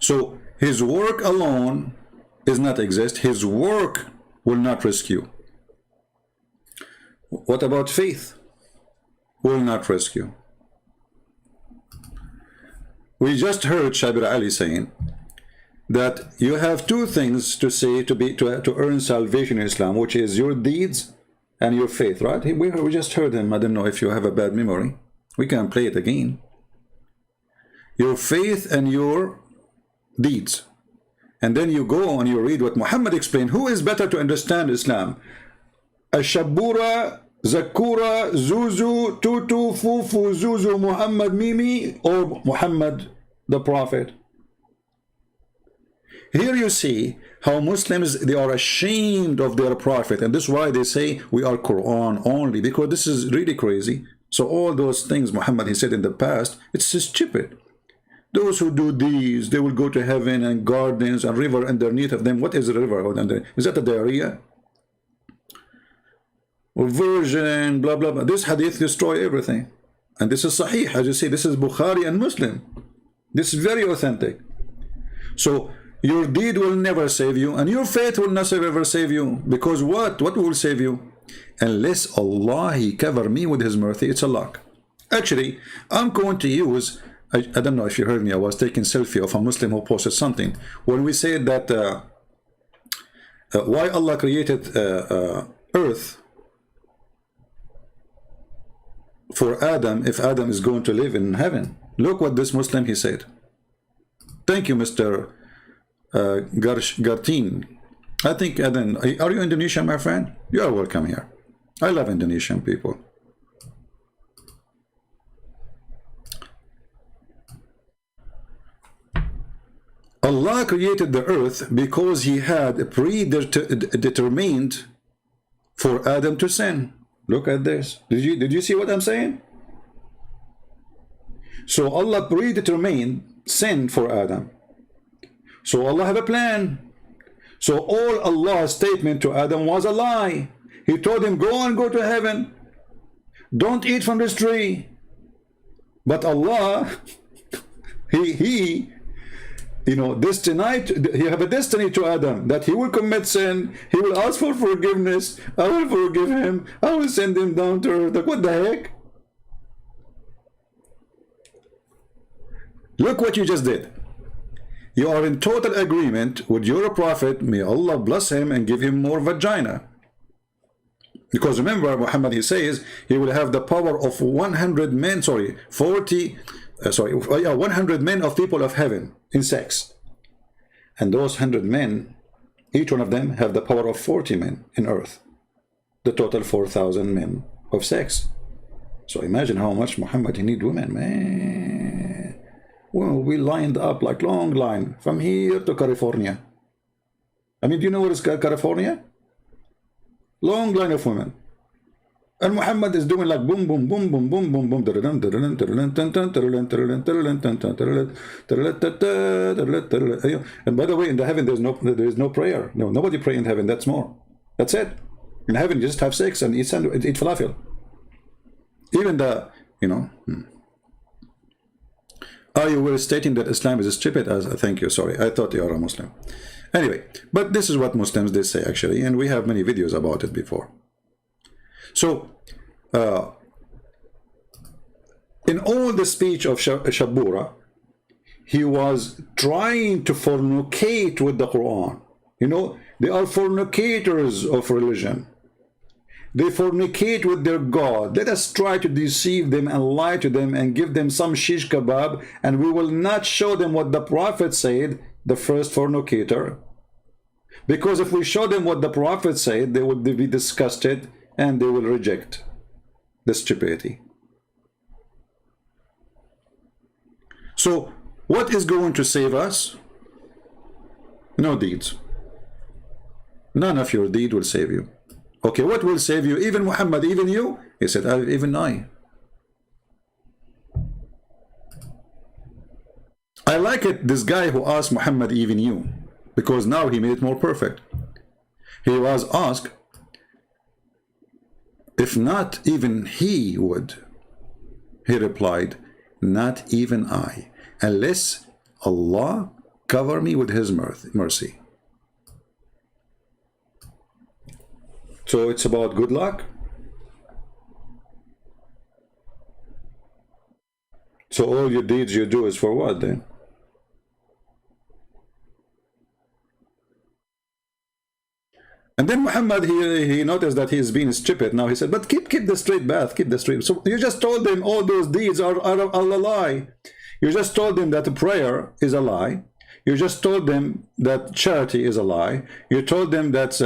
So his work alone does not exist. His work will not rescue. What about faith? Will not rescue. We just heard Shabir Ally saying that you have two things to say to earn salvation in Islam, which is your deeds and your faith, right? We just heard him. I don't know if you have a bad memory. We can play it again. Your faith and your deeds. And then you go and you read what Muhammad explained. Who is better to understand Islam? Ashabura, Zakura, Zuzu, Tutu, Fufu, Zuzu, Muhammad, Mimi, or Muhammad the Prophet? Here you see how Muslims, they are ashamed of their Prophet, and this is why they say we are Quran only, because this is really crazy. So all those things Muhammad, he said in the past, it's stupid. Those who do these, they will go to heaven, and gardens and river underneath of them. What is a river? Is that a diarrhea? Or virgin, blah, blah, blah. This hadith destroy everything. And this is Sahih, as you see, this is Bukhari and Muslim. This is very authentic. So your deed will never save you, and your faith will not ever save you. Because what? What will save you? Unless Allah, He cover me with His mercy, it's a luck. Actually, I'm going to use, I don't know if you heard me, I was taking selfie of a Muslim who posted something. When we said that why Allah created earth for Adam if Adam is going to live in heaven. Look what this Muslim, he said. Thank you, Mr. Gartin. I think, Adam, are you Indonesian, my friend? You are welcome here. I love Indonesian people. Allah created the earth because He had predetermined for Adam to sin. Look at this. Did you see what I'm saying? So Allah predetermined sin for Adam. So Allah had a plan. So all Allah's statement to Adam was a lie. He told him, go and go to heaven. Don't eat from this tree. But Allah, He destined, He have a destiny to Adam that he will commit sin, he will ask for forgiveness, I will forgive him, I will send him down to earth. Like, what the heck? Look what you just did. You are in total agreement with your prophet, may Allah bless him and give him more vagina. Because remember, Muhammad, he says, he will have the power of 100 men, 100 men of people of heaven in sex. And those 100 men Each one of them have the power of 40 men in earth. The total 4,000 men of sex. So imagine how much Muhammad he need women, man. Well, we lined up like long line from here to California. I mean, do you know what is California? Long line of women. And Muhammad is doing like boom, boom, boom, boom, boom, boom, boom. And by the way, in the heaven there is no prayer. No, nobody pray in heaven. That's more. That's it. In heaven, you just have sex and eat falafel. Even the, you know. Oh, you were stating that Islam is stupid. Thank you. Sorry, I thought you are a Muslim. Anyway, but this is what Muslims they say actually, and we have many videos about it before. So, in all the speech of Shabura, he was trying to fornicate with the Quran. You know, they are fornicators of religion. They fornicate with their God. Let us try to deceive them and lie to them and give them some shish kebab, and we will not show them what the Prophet said, the first fornicator. Because if we show them what the Prophet said, they would be disgusted and they will reject the stupidity. So, what is going to save us? No deeds. None of your deed will save you. Okay, what will save you? Even Muhammad, even you? He said, even I. I like it, this guy who asked Muhammad, even you, because now he made it more perfect. He was asked, if not even he would. He replied, not even I, unless Allah cover me with his mercy. So it's about good luck. So all your deeds you do is for what then? And then Muhammad, he noticed that he's being stupid. Now he said, but keep the straight path, keep the straight. So you just told them all those deeds are a lie. You just told them that prayer is a lie. You just told them that charity is a lie. You told them that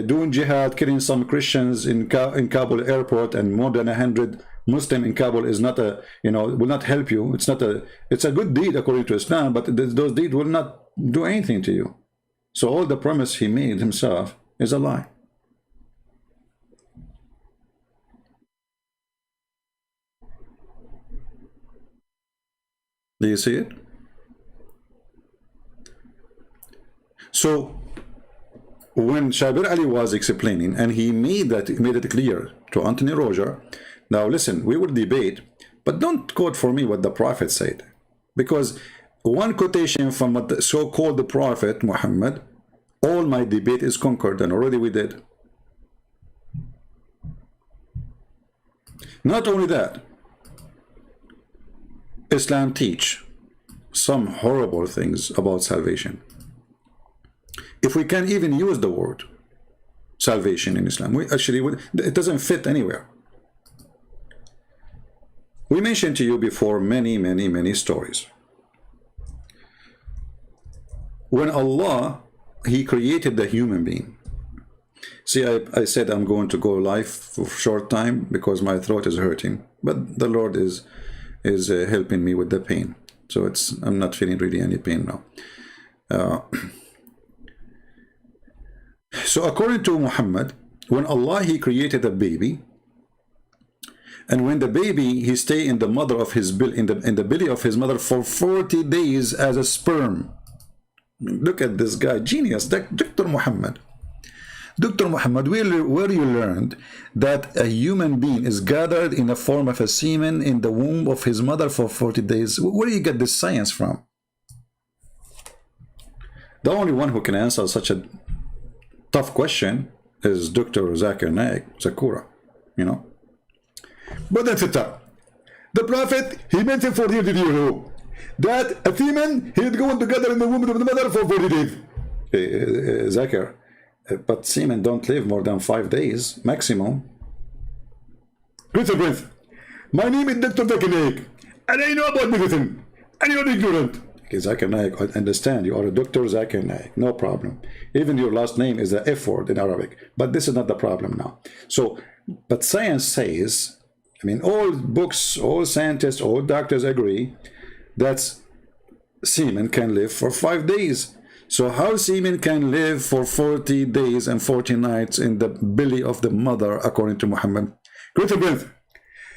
doing jihad, killing some Christians in Kabul airport and more than 100 Muslim in Kabul is not a, will not help you. It's a good deed according to Islam, but those deeds will not do anything to you. So all the promise he made himself is a lie. Do you see it? So when Shabir Ally was explaining, and he made it clear to Anthony Roger, now listen, we will debate, but don't quote for me what the Prophet said, because one quotation from what the so-called Prophet Muhammad, all my debate is conquered, and already we did. Not only that, Islam teach some horrible things about salvation. If we can even use the word salvation in Islam, it doesn't fit anywhere. We mentioned to you before many stories. When Allah, he created the human being. See, I said I'm going to go live for a short time because my throat is hurting, but the Lord is helping me with the pain. So I'm not feeling really any pain now. So according to Muhammad, when Allah, he created a baby, and when the baby, he stay in the mother of his in the belly of his mother for 40 days as a sperm. Look at this guy, genius, Dr. Muhammad. Dr. Muhammad, where you learned that a human being is gathered in the form of a semen in the womb of his mother for 40 days? Where do you get this science from? The only one who can answer such a tough question is Dr. Zakir Naik, Zakura, But that's it. The Prophet, he mentioned for you, did you know that a semen, he'd go together in the womb of the mother for 40 days. Zakir, but semen don't live more than 5 days, maximum. Listen, friends, my name is Dr. Zakir Naik, and I know about medicine, and you're ignorant. Okay, Zakir Naik, I understand. You are a doctor, Zakir Naik. No problem. Even your last name is the F word in Arabic. But this is not the problem now. So, but science says, I mean, all books, all scientists, all doctors agree that semen can live for 5 days. So how semen can live for 40 days and 40 nights in the belly of the mother, according to Muhammad? Great breath.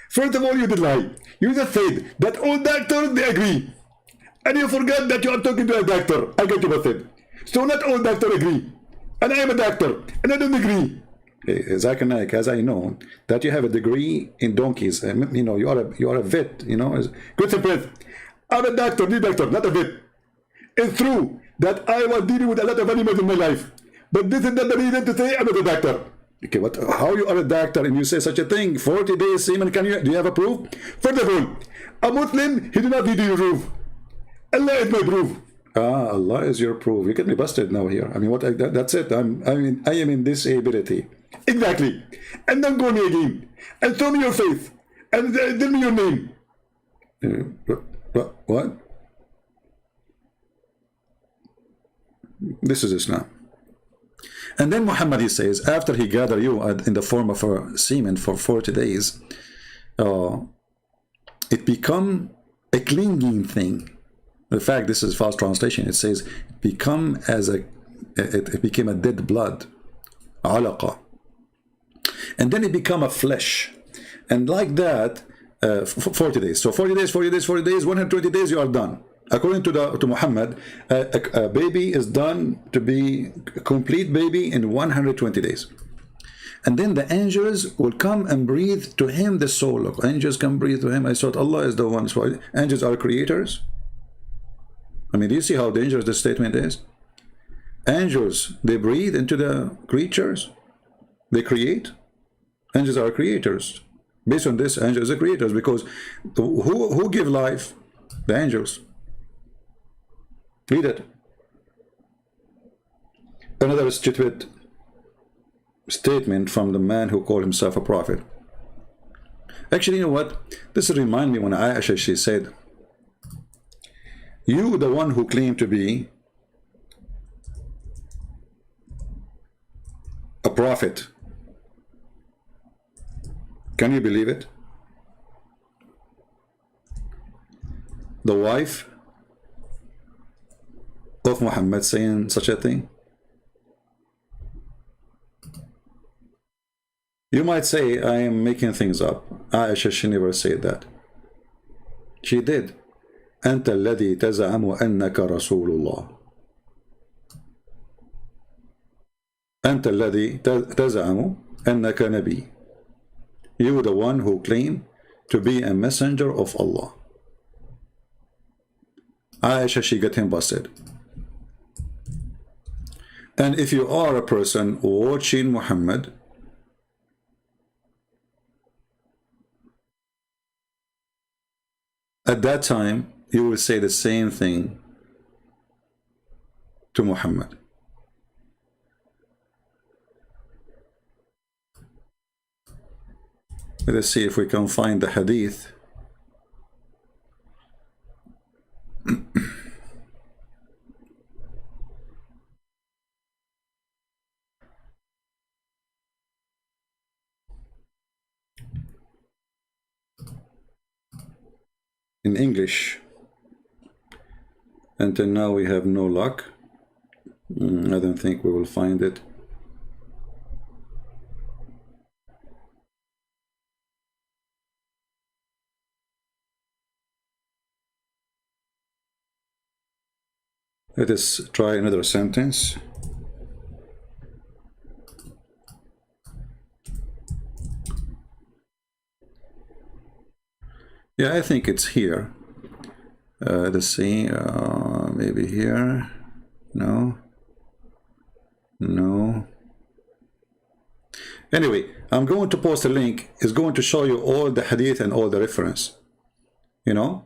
First of all, you did lie. You just said that all doctors, they agree. And you forgot that you are talking to a doctor. I get you method. So not all doctors agree. And I am a doctor. And I don't agree. Zakir Naik, as I know, that you have a degree in donkeys. You know, you are a vet, you know. Good breath. I'm a doctor, not a vet. It's true that I was dealing with a lot of animals in my life. But this is not the reason to say I'm not a doctor. Okay, what? How you are a doctor and you say such a thing? 40 days semen, do you have a proof? First of all, a Muslim, he do not need your proof. Allah is my proof. Allah is your proof. You get me busted now here. I mean, that's it. I am in disability. Exactly. And don't go me again. And show me your face. And tell me your name. What? This is Islam. And then Muhammad, he says, after he gathered you in the form of a semen for 40 days, it become a clinging thing. In fact, this is false translation. It says, it became a dead blood, alaqa. And then it become a flesh. And like that, 40 days. So 40 days, 40 days, 40 days, 120 days, you are done. According to Muhammad, a baby is done to be a complete baby in 120 days. And then the angels will come and breathe to him the soul. Look, angels can breathe to him. I thought Allah is the one. So angels are creators. I mean, do you see how dangerous this statement is? Angels, they breathe into the creatures. They create. Angels are creators. Based on this, angels are creators, because who give life? The angels. Read it. Another stupid statement from the man who called himself a prophet. Actually, you know what? This reminds me when Aisha, she said, you, the one who claimed to be a prophet, can you believe it? The wife of Muhammad saying such a thing? You might say I am making things up. Aisha, she never said that. She did. أنت الذي تزعم أنك رسول الله. أنت الذي تزعم أنك نبي. You, the one who claim to be a messenger of Allah. Aisha, she got him busted. And if you are a person watching Muhammad, at that time, you will say the same thing to Muhammad. Let us see if we can find the hadith. In English. Until now we have no luck. I don't think we will find it. Let us try another sentence. Yeah, I think it's here. Let's see, maybe here. No. Anyway, I'm going to post a link. It's going to show you all the hadith and all the reference. You know?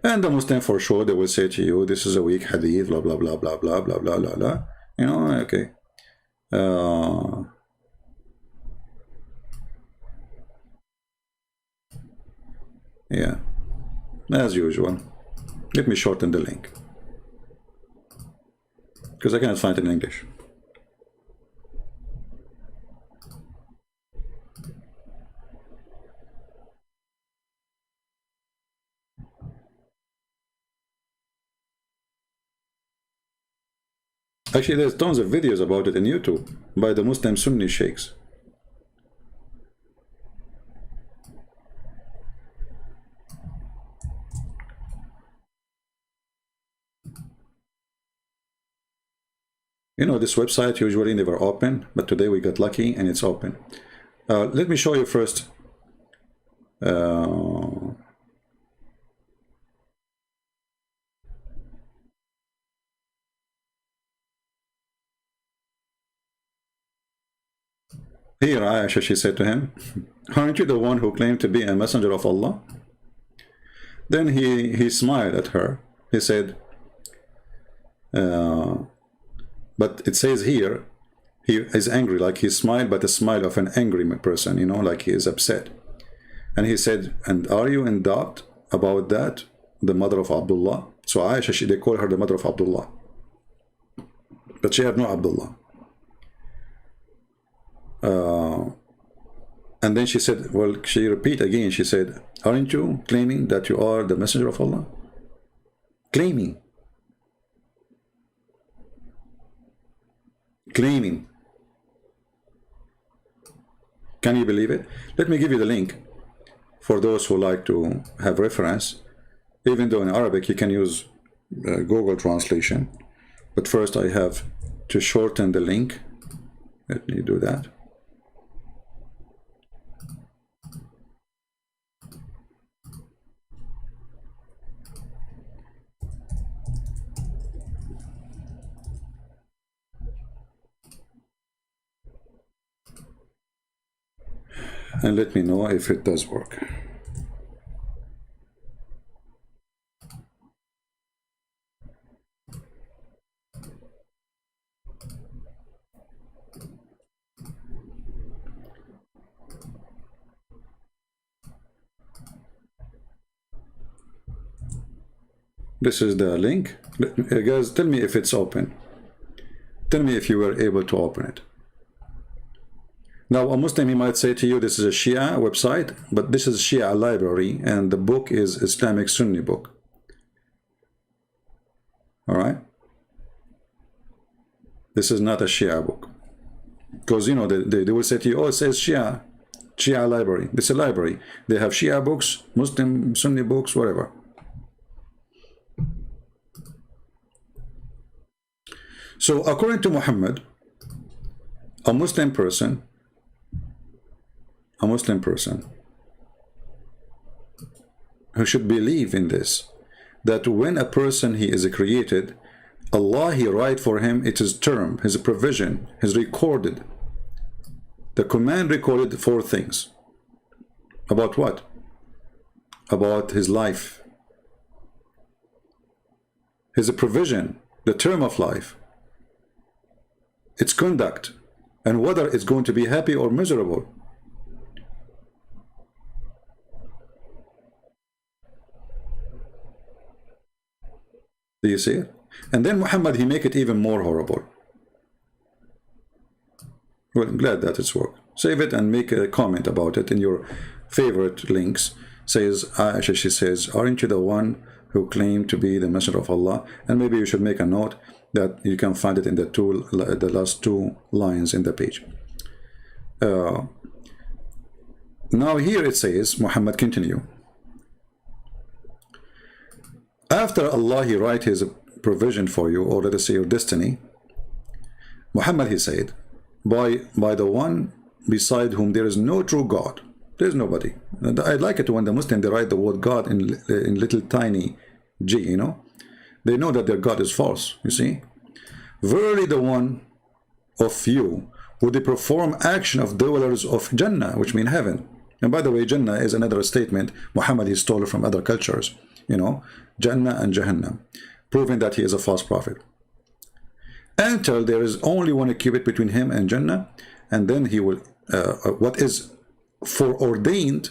And the Muslim, for sure, they will say to you, this is a weak hadith, blah, blah, blah, blah, blah, blah, blah, blah, blah. You know, okay. Yeah, as usual. Let me shorten the link. because I cannot find it in English. Actually, there's tons of videos about it in YouTube by the Muslim Sunni sheikhs. You know, this website usually never open, but today we got lucky and it's open. Let me show you first. Here, Aisha, she said to him, aren't you the one who claimed to be a messenger of Allah? Then he smiled at her. He said, but it says here, he is angry, like he smiled, but a smile of an angry person, you know, like he is upset. And he said, and are you in doubt about that, the mother of Abdullah? So Aisha, they call her the mother of Abdullah. But she had no Abdullah. And then she said, well, she repeat again, she said, aren't you claiming that you are the messenger of Allah? Claiming. Claiming. Can you believe it? Let me give you the link for those who like to have reference. Even though in Arabic you can use Google translation. But first I have to shorten the link. Let me do that. And let me know if it does work. This is the link. Guys, tell me if it's open. Tell me if you were able to open it. Now, a Muslim, he might say to you, this is a Shia website, but this is Shia library, and the book is Islamic Sunni book. All right? This is not a Shia book. Because, you know, they will say to you, oh, it says Shia library. It's a library. They have Shia books, Muslim Sunni books, whatever. So, according to Muhammad, a Muslim person who should believe in this, that when a person he is created, Allah he write for him, it is term, his provision, his recorded. The command recorded 4 things. About what? About his life. His provision, the term of life, its conduct, and whether it's going to be happy or miserable. Do you see it? And then Muhammad, he make it even more horrible. Well, I'm glad that it's worked. Save it and make a comment about it in your favorite links. Says, Aisha, she says, aren't you the one who claimed to be the messenger of Allah? And maybe you should make a note that you can find it in the last 2 lines in the page. Now here it says, Muhammad, continue. After Allah he write his provision for you, or let us say your destiny, Muhammad he said, by the one beside whom there is no true God, there is nobody. And I like it when the Muslim they write the word God in little tiny g, you know. They know that their God is false, you see. Verily the one of you would they perform action of dwellers of Jannah, which mean heaven. And by the way, Jannah is another statement Muhammad he stole from other cultures, you know, Jannah and Jahannam, proving that he is a false prophet. Until there is only 1 cubit between him and Jannah, and then he will, what is foreordained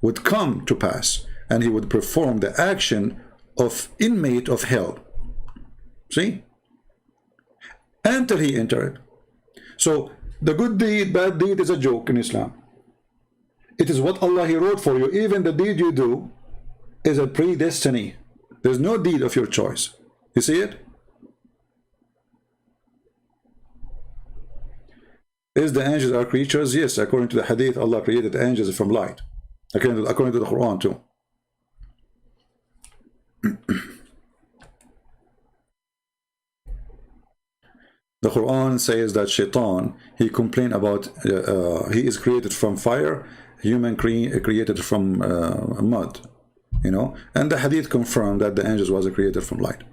would come to pass, and he would perform the action of inmate of hell. See? until he entered it. So the good deed, bad deed is a joke in Islam. It is what Allah He wrote for you. Even the deed you do is a predestiny. There's no deed of your choice. You see it? Is the angels are creatures? Yes, according to the hadith, Allah created the angels from light. According to the Quran too. The Quran says that Shaitan, he complained about, he is created from fire, human created from mud, you know, and the hadith confirmed that the angels was created from light.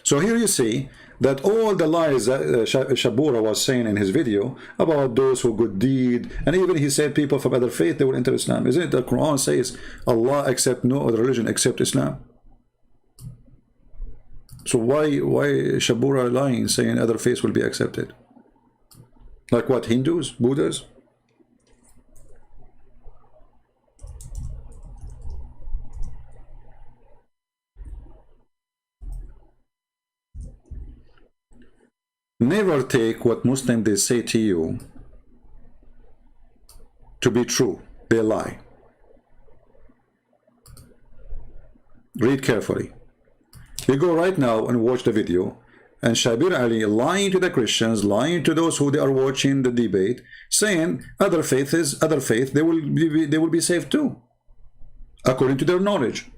So here you see that all the lies that Shabura was saying in his video about those who good deed, and even he said people from other faith, they will enter Islam. Isn't it the Quran says Allah accept no other religion except Islam? So why Shabura lying, saying other faiths will be accepted? Like what, Hindus, Buddhas? Never take what Muslims they say to you to be true. They lie. Read carefully. You go right now and watch the video, and Shabir Ally lying to the Christians, lying to those who they are watching the debate, saying other faith they will be saved too, according to their knowledge.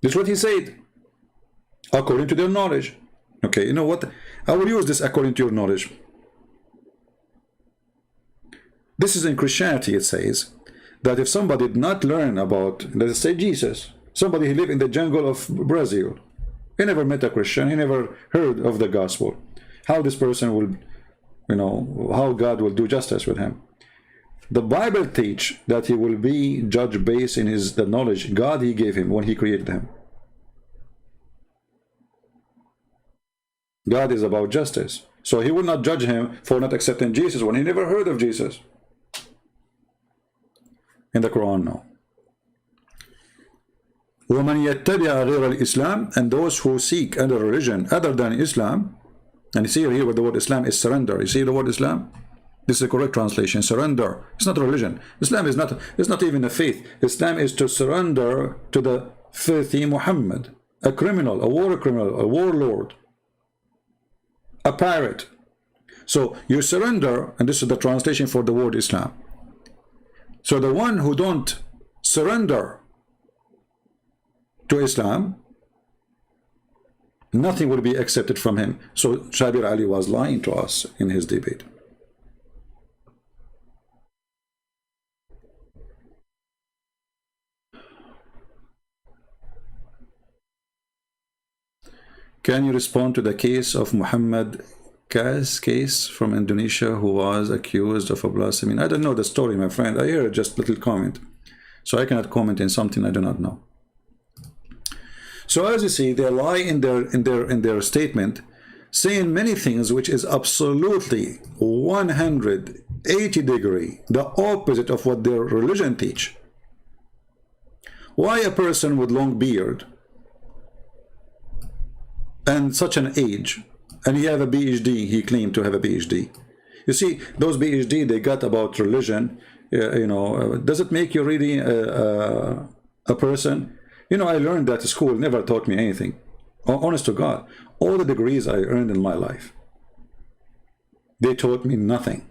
That's what he said. According to their knowledge. Okay, you know what? I will use this according to your knowledge. This is in Christianity. It says that if somebody did not learn about, let's say Jesus, somebody who lived in the jungle of Brazil, he never met a Christian, he never heard of the gospel, how this person will, you know, how God will do justice with him. The Bible teach that he will be judged based in the knowledge God he gave him when he created him. God is about justice. So he will not judge him for not accepting Jesus when he never heard of Jesus. In the Quran, no. وَمَنْ يَتَّبِعَ غَيْرَ الْإِسْلَامِ, and those who seek other religion other than Islam. And you see here where the word Islam is surrender. You see the word Islam? This is the correct translation. Surrender. It's not a religion. Islam is not. It's not even a faith. Islam is to surrender to the filthy Muhammad, a criminal, a war criminal, a warlord, a pirate. So you surrender, and this is the translation for the word Islam. So the one who don't surrender to Islam, nothing will be accepted from him. So Shabir Ally was lying to us in his debate. Can you respond to the case of Muhammad Kaz case from Indonesia, who was accused of a blasphemy? I don't know the story, my friend. I heard just a little comment, so I cannot comment in something I do not know. So as you see, they lie in their statement, saying many things which is absolutely 180-degree the opposite of what their religion teach. Why a person with long beard and such an age, and he have a PhD, he claimed to have a PhD. You see, those PhD they got about religion, you know, does it make you really a person? You know, I learned that school never taught me anything. Honest to God, all the degrees I earned in my life, they taught me nothing.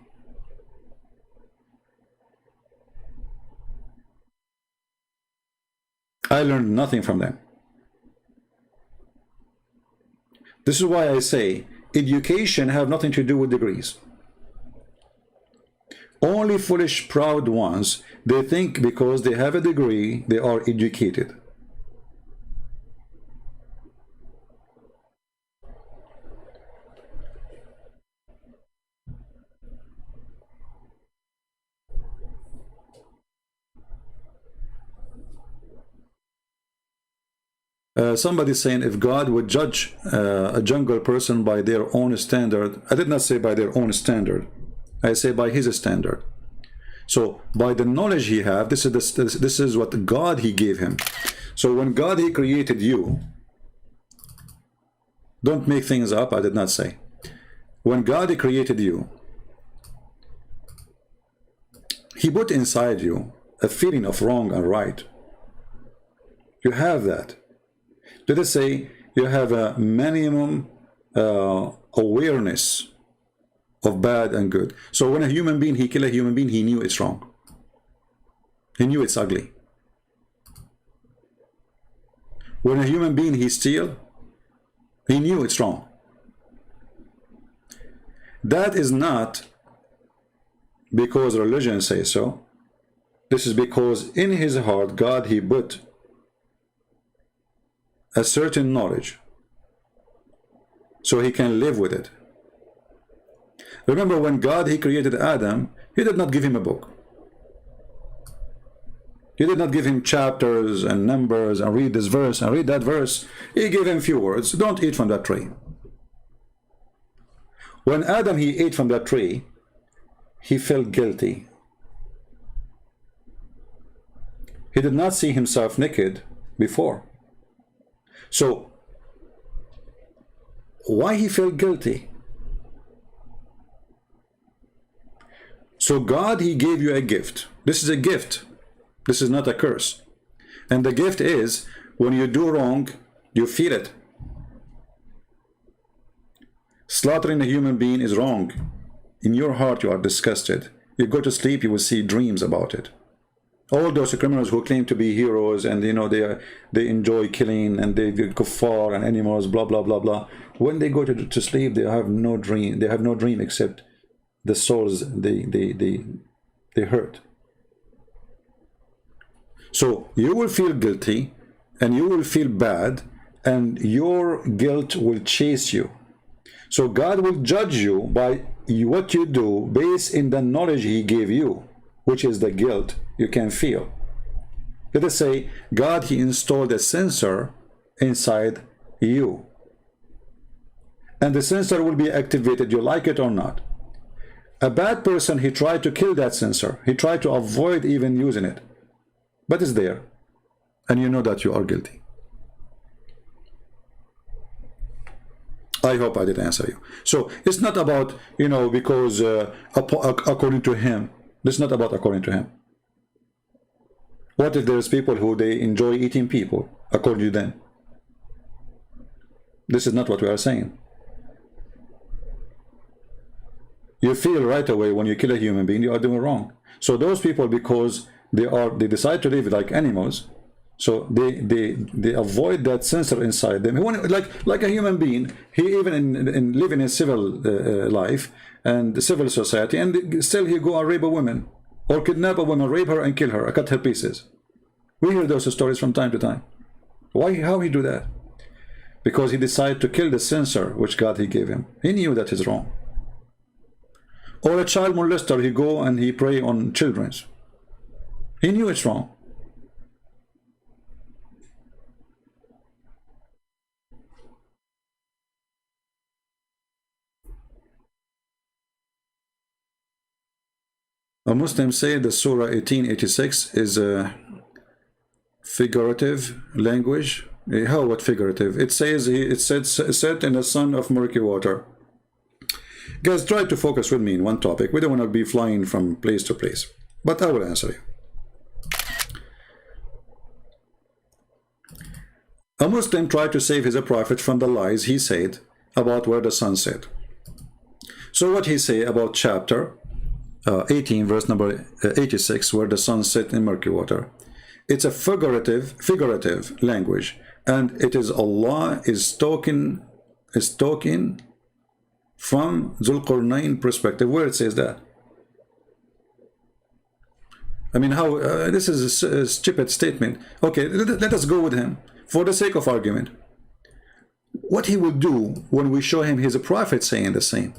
I learned nothing from them. This is why I say education have nothing to do with degrees. Only foolish, proud ones, they think because they have a degree, they are educated. Somebody saying if God would judge a jungle person by their own standard, I did not say by their own standard, I say by his standard. So by the knowledge he have, this is what God he gave him. So when God he created you, Don't make things up. I did not say. When God created you, He put inside you a feeling of wrong and right. You have that. Let us say you have a minimum awareness of bad and good. So when a human being, he killed a human being, he knew it's wrong. He knew it's ugly. When a human being, he steal, he knew it's wrong. That is not because religion says so. This is because in his heart, God, he put a certain knowledge so he can live with it. Remember, when God, he created Adam, he did not give him a book. He did not give him chapters and numbers and read this verse and read that verse. He gave him few words. Don't eat from that tree. When Adam, he ate from that tree, he felt guilty. He did not see himself naked before. So, why he felt guilty? So God, he gave you a gift. This is a gift. This is not a curse. And the gift is, when you do wrong, you feel it. Slaughtering a human being is wrong. In your heart, you are disgusted. You go to sleep, you will see dreams about it. All those criminals who claim to be heroes and they enjoy killing and they kuffar and animals, blah blah blah blah. When they go to sleep, they have no dream. They have no dream except the souls they hurt. So you will feel guilty and you will feel bad and your guilt will chase you. So God will judge you by what you do based in the knowledge he gave you, which is the guilt you can feel. Let us say God, he installed a sensor inside you. And the sensor will be activated, you like it or not. A bad person, he tried to kill that sensor. He tried to avoid even using it. But it's there. And you know that you are guilty. I hope I did answer you. So it's not about, because according to him. This is not about according to him. What if there's people who they enjoy eating people, according to them? This is not what we are saying. You feel right away when you kill a human being, you are doing wrong. So those people, because they decide to live like animals, so they avoid that sensor inside them. Like a human being, he even in living in civil life and civil society, and still he go and rape a woman, or kidnap a woman, rape her and kill her, cut her pieces. We hear those stories from time to time. Why? How he do that? Because he decided to kill the sensor which God he gave him. He knew that is wrong. Or a child molester, he go and he prey on children. He knew it's wrong. A Muslim say the Surah 1886 is a figurative language. How? What figurative? It says it set in the sun of murky water. Guys, try to focus with me in one topic. We don't want to be flying from place to place, but I will answer you. A Muslim tried to save his prophet from the lies he said about where the sun set. So what he say about chapter 18, verse number 86, where the sun set in murky water? It's a figurative language, and it is Allah is talking from Zulqarnain perspective, where it says that. I mean, how this is a stupid statement. Okay, let us go with him for the sake of argument. What he will do when we show him his prophet saying the same?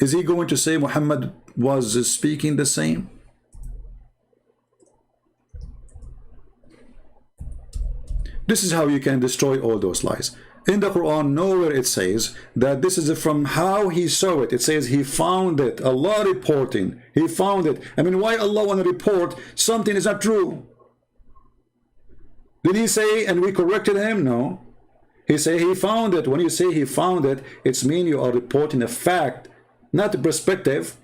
Is he going to say Muhammad was speaking the same? This is how you can destroy all those lies. In the Quran, nowhere it says that this is from how he saw it. It says he found it. Allah reporting. He found it. I mean, why Allah want to report something is not true? Did he say and we corrected him? No. He say he found it. When you say he found it, it's mean you are reporting a fact, not a perspective.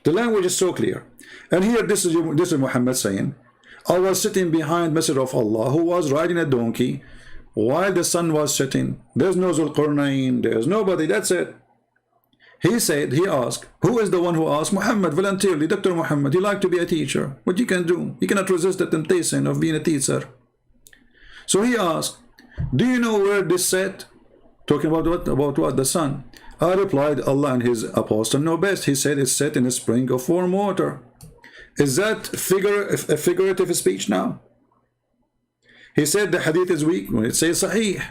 The language is so clear. And here, this is Muhammad saying, I was sitting behind Messenger of Allah, who was riding a donkey while the sun was setting. There's no Zulqarnain, there's nobody, that's it. He said, he asked, who is the one who asked? Muhammad, voluntarily, Dr. Muhammad, he liked to be a teacher. What you can do? You cannot resist the temptation of being a teacher. So he asked, do you know where this set? Talking about what? About what? The sun. I replied, Allah and his apostle know best. He said it's set in a spring of warm water. Is that a figurative speech now? He said the hadith is weak when it says sahih.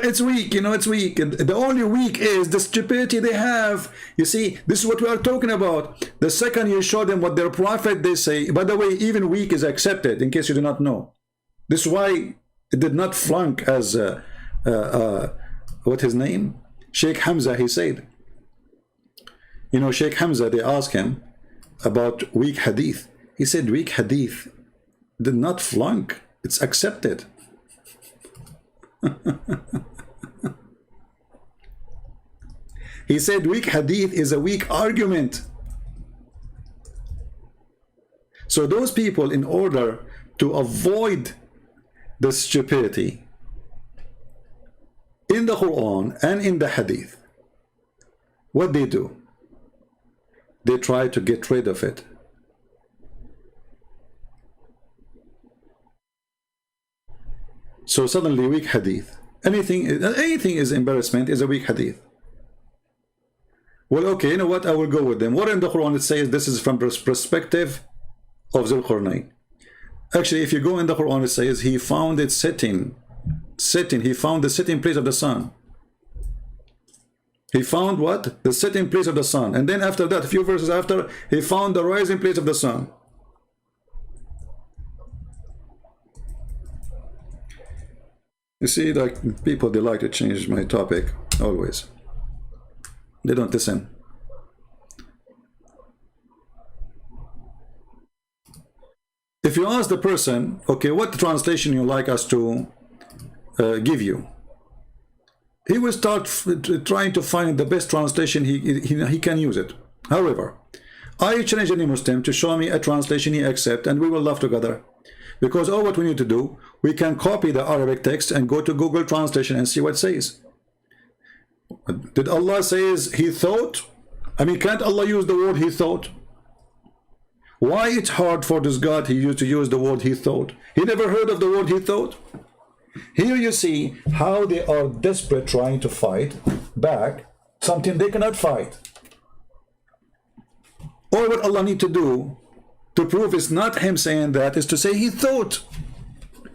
It's weak, you know, it's weak. And the only weak is the stupidity they have. You see, this is what we are talking about. The second you show them what their prophet they say, by the way, even weak is accepted, in case you do not know. This is why it did not flunk as what his name? Sheikh Hamza, he said. You know, Sheikh Hamza, they asked him about weak hadith. He said weak hadith did not flunk, it's accepted. He said weak hadith is a weak argument. So those people, in order to avoid the stupidity in the Quran and in the hadith, what they do? They try to get rid of it. So suddenly weak hadith, anything is embarrassment, is a weak hadith. Well, okay, you know what, I will go with them. What in the Quran it says this is from perspective of Zulqarnain. Actually, if you go in the Quran, it says he found it sitting, he found the sitting place of the sun. He found what? The sitting place of the sun. And then after that, a few verses after, he found the rising place of the sun. You see, like, people, they like to change my topic, always. They don't listen. If you ask the person, okay, what translation you like us to give you? He will start trying to find the best translation he can use it. However, I challenge any Muslim to show me a translation he accepts, and we will laugh together. Because all what we need to do, we can copy the Arabic text and go to Google Translation and see what it says. Did Allah says he thought? I mean, can't Allah use the word he thought? Why it's hard for this God he used to use the word he thought? He never heard of the word he thought? Here you see how they are desperate trying to fight back something they cannot fight. All what Allah need to do to prove it's not him saying that is to say he thought.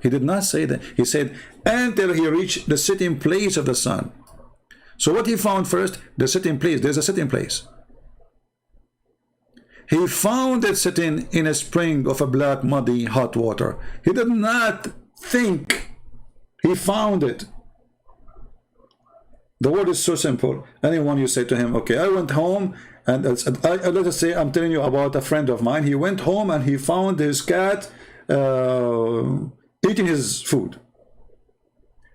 He did not say that. He said until he reached the sitting place of the sun. So what he found first? The sitting place. There's a sitting place. He found it sitting in a spring of a black, muddy, hot water. He did not think. He found it. The word is so simple. Anyone you say to him, okay, I went home, and let us say I'm telling you about a friend of mine. He went home and he found his cat eating his food.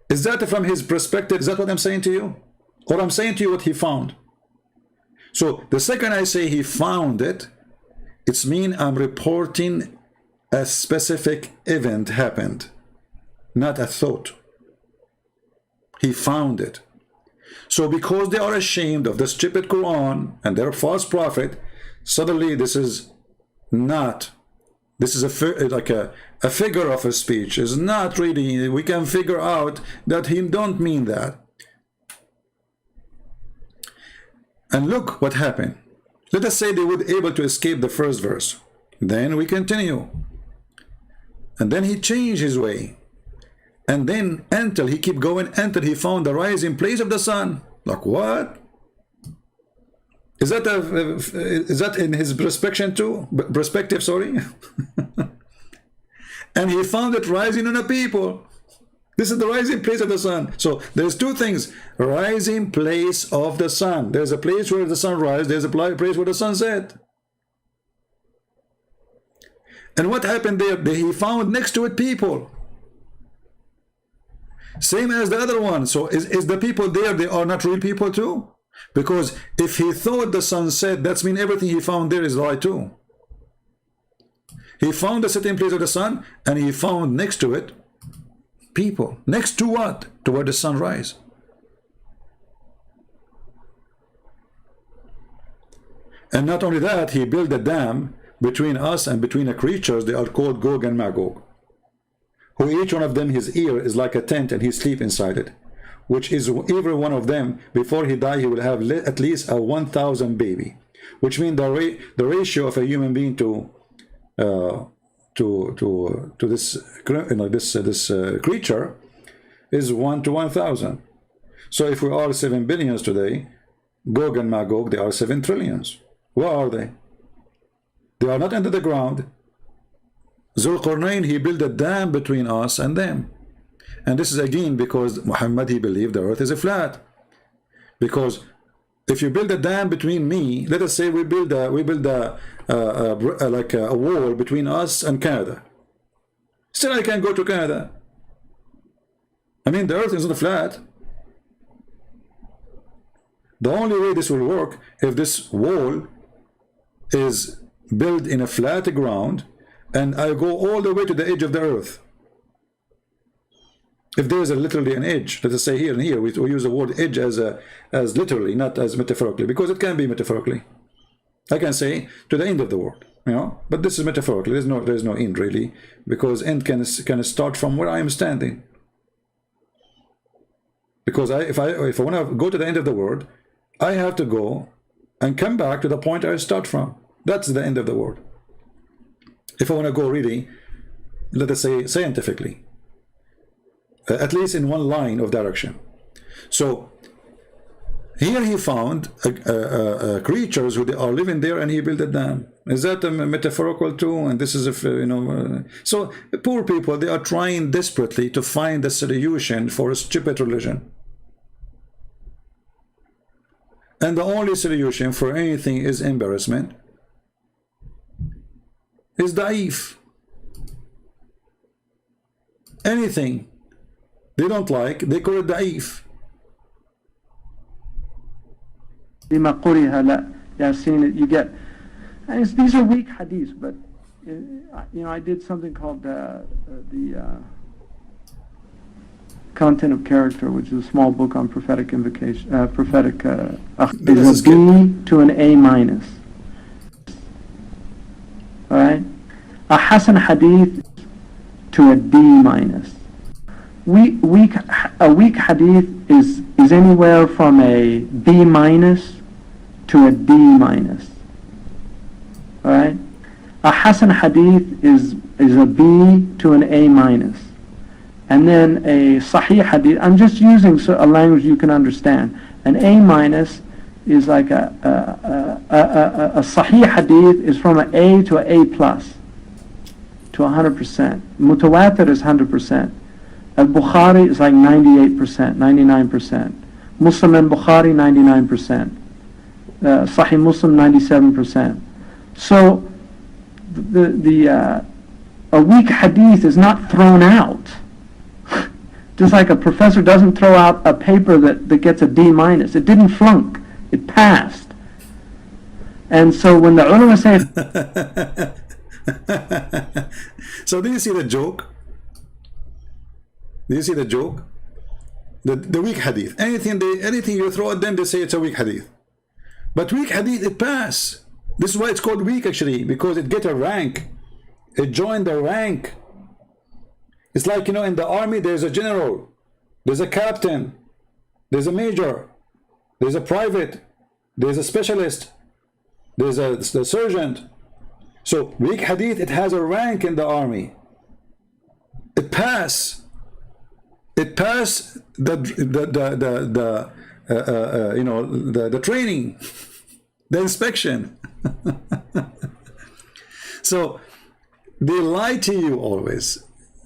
Is that from his perspective? Is that what I'm saying to you? Or I'm saying to you what he found? So the second I say he found it, it's mean I'm reporting a specific event happened, not a thought. He found it. So because they are ashamed of the stupid Quran and their false prophet, suddenly this is not, this is like a figure of a speech. It's not really, we can figure out that he don't mean that. And look what happened. Let us say they would be able to escape the first verse. Then we continue. And then he changed his way. And then until he keep going, until he found the rising place of the sun. Like what? Is that in his perspective too? Perspective, sorry. And he found it rising on the people. This is the rising place of the sun. So there's two things. Rising place of the sun. There's a place where the sun rises. There's a place where the sun set. And what happened there? He found next to it people. Same as the other one. So is the people there, they are not real people too? Because if he thought the sun set, that's mean everything he found there is right too. He found the setting place of the sun, and he found next to it people. Next to what? To where the sun rises. And not only that, he built a dam between us and between the creatures. They are called Gog and Magog, who each one of them, his ear is like a tent, and he sleep inside it, which is every one of them, before he die, he will have at least a 1,000 baby, which means the ratio of a human being to this, you know, this creature is 1 to 1,000. So if we are 7 billions today, Gog and Magog, they are 7 trillions. Where are they? They are not under the ground. Zulqarnain, he built a dam between us and them. And this is again because Muhammad, he believed the earth is a flat. Because if you build a dam between me, let us say we build like a wall between us and Canada. Still I can't go to Canada. I mean, the earth isn't flat. The only way this will work if this wall is built in a flat ground and I go all the way to the edge of the earth. If there is literally an edge, let us say here and here, we use the word edge as literally, not as metaphorically, because it can be metaphorically. I can say to the end of the world, you know, but this is metaphorically. There's no end really, because end can start from where I am standing. Because if I want to go to the end of the world, I have to go and come back to the point I start from. That's the end of the world. If I want to go really, let us say scientifically, at least in one line of direction. So here he found creatures who are living there, and he built a dam. Is that a metaphorical too? And this is if you know. So poor people, they are trying desperately to find a solution for a stupid religion. And the only solution for anything is embarrassment. Is da'if. Anything they don't like, they call it da'if. Yeah, I've seen it. You get, and these are weak hadiths, but you know, I did something called the Content of Character, which is a small book on prophetic invocation, prophetic. Is a B to an A minus. All right, a Hasan hadith to a D minus. A weak hadith is anywhere from a B minus to a D minus. All right, a Hasan hadith is a B to an A minus, and then a Sahih hadith. I'm just using a language you can understand. An A minus is like a Sahih hadith is from an A to an A plus to 100%. Mutawatir is 100%. Al-Bukhari is like 98%, 99%. Muslim and Bukhari 99%. Sahih Muslim 97%. So a weak hadith is not thrown out. Just like a professor doesn't throw out a paper that gets a D minus. It didn't flunk. It passed. And so when the ulama say... So do you see the joke? Do you see the joke? The weak hadith. Anything you throw at them, they say it's a weak hadith. But weak hadith, it pass. This is why it's called weak actually, because it get a rank. It joined the rank. It's like, you know, in the army there's a general, there's a captain, there's a major, there's a private, there's a specialist, there's a sergeant. So weak hadith, it has a rank in the army. It pass the you know, the training, the inspection. So they lie to you always,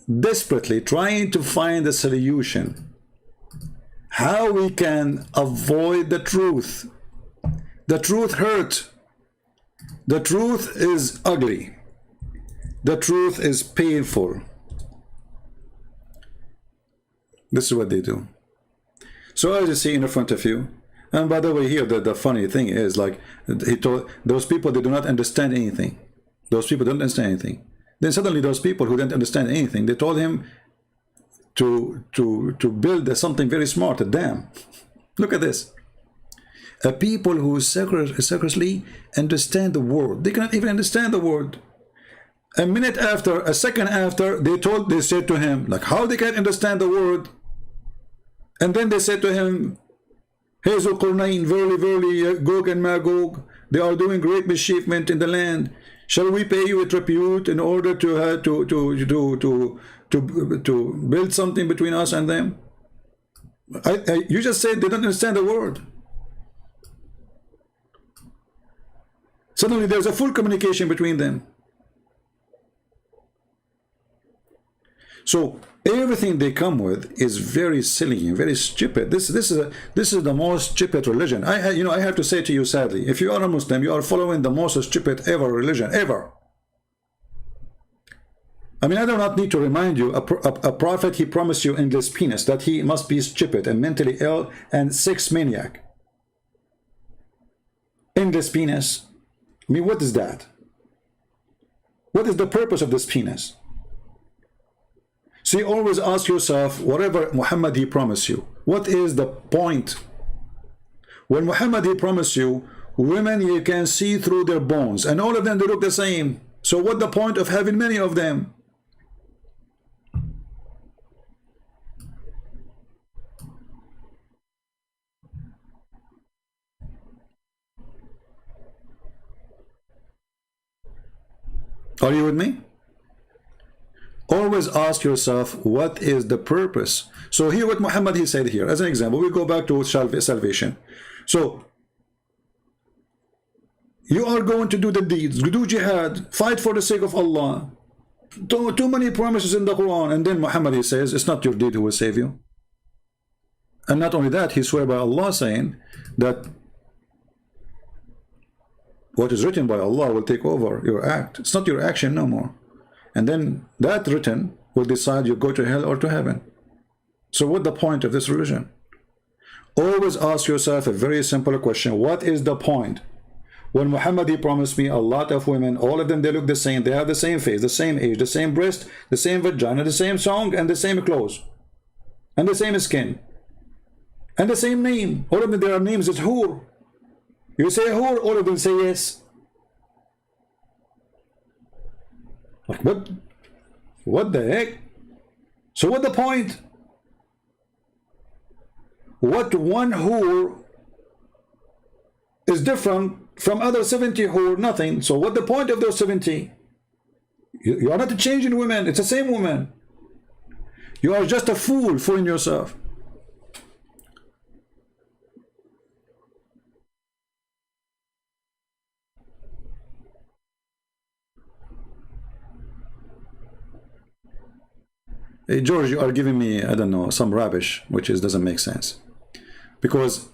desperately trying to find a solution. How we can avoid the truth. The truth hurt. The truth is ugly. The truth is painful. This is what they do. So as you see in front of you, and by the way, here the funny thing is, like, he told those people, they do not understand anything. Those people don't understand anything. Then suddenly those people who didn't understand anything, they told him to build something very smart, a dam. Look at this. A people who secretly understand the word, they cannot even understand the word. A minute after, a second after, they said to him, like, how they can understand the word? And then they said to him, "Hey, Zulqarnain, verily, verily, Gog and Magog, they are doing great mischievement in the land. Shall we pay you a tribute in order to build something between us and them?" You just said they don't understand the word. Suddenly there's a full communication between them. So everything they come with is very silly and very stupid. This is the most stupid religion. I have to say to you, sadly, if you are a Muslim, you are following the most stupid ever religion ever. I mean, I do not need to remind you, a prophet, he promised you endless penis, that he must be stupid and mentally ill and sex maniac. Endless penis. I mean, what is that? What is the purpose of this penis? So you always ask yourself, whatever Muhammad he promised you, what is the point? When Muhammad he promised you, women you can see through their bones, and all of them they look the same. So what the point of having many of them? Are you with me? Always ask yourself, what is the purpose? So here what Muhammad he said here, as an example, we go back to salvation. So you are going to do the deeds, do jihad, fight for the sake of Allah. Too many promises in the Quran, and then Muhammad he says, it's not your deed who will save you. And not only that, he swear by Allah saying that what is written by Allah will take over your act. It's not your action no more. And then that written will decide you go to hell or to heaven. So what the point of this religion? Always ask yourself a very simple question. What is the point? When Muhammad he promised me a lot of women, all of them they look the same, they have the same face, the same age, the same breast, the same vagina, the same song, and the same clothes, and the same skin, and the same name. All of them, their names is Hur. You say Hur, all of them say yes. Like what the heck? So what the point? What one Hur is different from other 70 Hur? Nothing. So what the point of those 70? You are not changing women. It's the same woman. You are just a fool fooling yourself. Hey, George, you are giving me, I don't know, some rubbish, which doesn't make sense. Because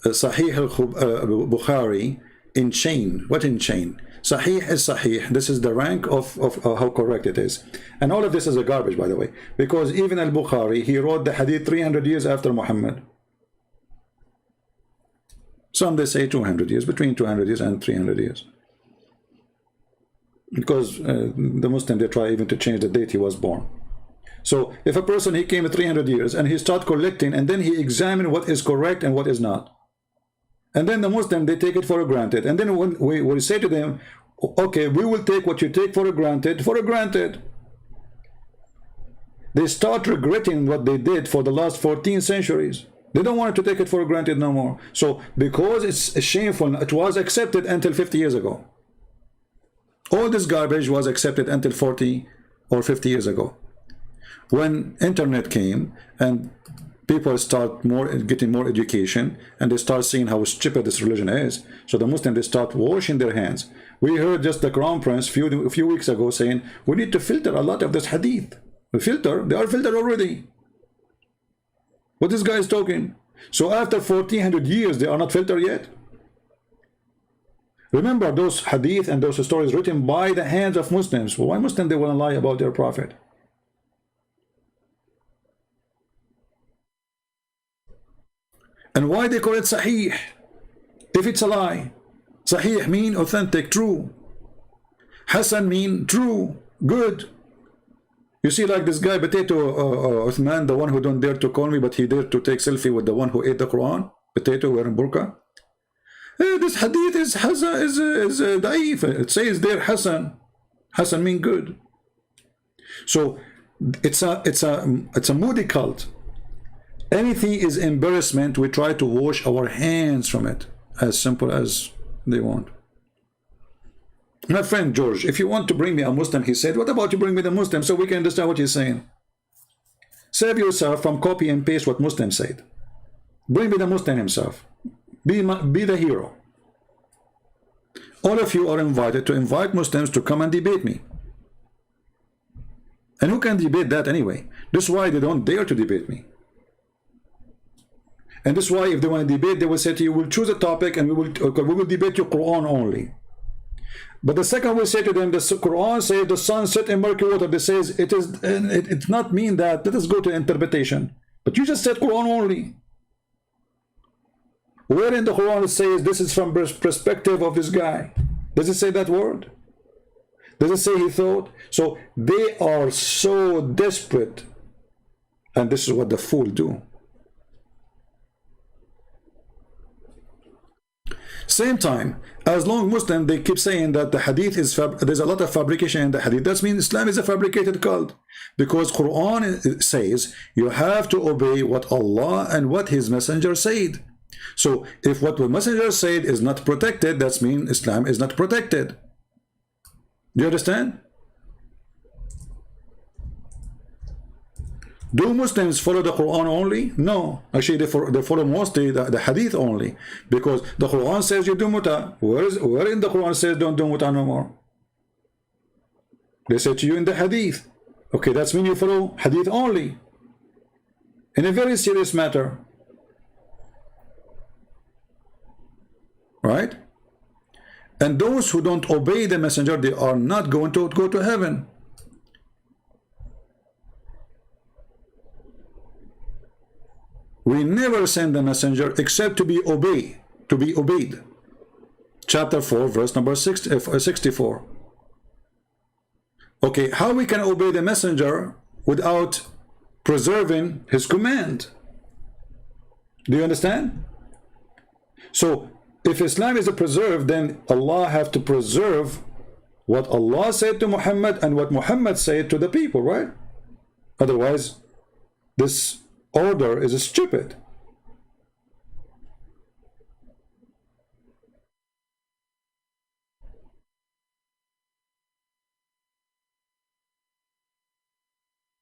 Sahih al-Bukhari in chain, what in chain? Sahih is Sahih. This is the rank of how correct it is. And all of this is a garbage, by the way. Because even al-Bukhari, he wrote the hadith 300 years after Muhammad. Some they say 200 years, between 200 years and 300 years. Because the Muslim, they try even to change the date he was born. So if a person, he came 300 years and he start collecting, and then he examine what is correct and what is not. And then the Muslim, they take it for granted. And then when we say to them, okay, we will take what you take for granted. They start regretting what they did for the last 14 centuries. They don't want to take it for granted no more. So because it's shameful, it was accepted until 50 years ago. All this garbage was accepted until 40 or 50 years ago. When internet came and people start getting more education, and they start seeing how stupid this religion is, so the Muslims, they start washing their hands. We heard just the Crown Prince a few weeks ago saying we need to filter a lot of this hadith. They are filtered already. What this guy is talking? So after 1400 years they are not filtered yet? Remember those hadith and those stories written by the hands of Muslims. Why Muslims they want to lie about their prophet? And why they call it sahih if it's a lie? Sahih mean authentic, true. Hasan mean true, good. You see, like this guy Potato Uthman, the one who don't dare to call me, but he dared to take selfie with the one who ate the Quran. Potato wearing burqa. This hadith is da'if. It says there Hasan. Hasan mean good. So it's a moody cult. Anything is embarrassment, we try to wash our hands from it, as simple as they want. My friend George, if you want to bring me a Muslim, he said, what about you bring me the Muslim so we can understand what he's saying? Save yourself from copy and paste what Muslim said. Bring me the Muslim himself. Be the hero. All of you are invited to invite Muslims to come and debate me. And who can debate that anyway? This is why they don't dare to debate me. And this is why if they want to debate, they will say to you, we'll choose a topic and we will debate your Quran only. But the second we say to them, the Quran says the sun set in murky water. They says it's not mean that. Let us go to interpretation. But you just said Quran only. Where in the Quran it says this is from perspective of this guy? Does it say that word? Does it say he thought? So they are so desperate. And this is what the fool do. Same time, as long Muslim, they keep saying that the hadith is, there's a lot of fabrication in the hadith. That means Islam is a fabricated cult. Because Quran says you have to obey what Allah and what His Messenger said. So if what the Messenger said is not protected, that means Islam is not protected. Do you understand? Do Muslims follow the Quran only? No. Actually, they follow mostly the hadith only. Because the Quran says you do muta. Where in the Quran says don't do muta no more? They say to you in the hadith. Okay, that's mean you follow hadith only. In a very serious matter. Right? And those who don't obey the messenger, they are not going to go to heaven. We never send the messenger except to be obeyed. Chapter 4, verse number 64. Okay, how we can obey the messenger without preserving his command? Do you understand? So, if Islam is a preserve, then Allah have to preserve what Allah said to Muhammad and what Muhammad said to the people, right? Otherwise, this order is stupid.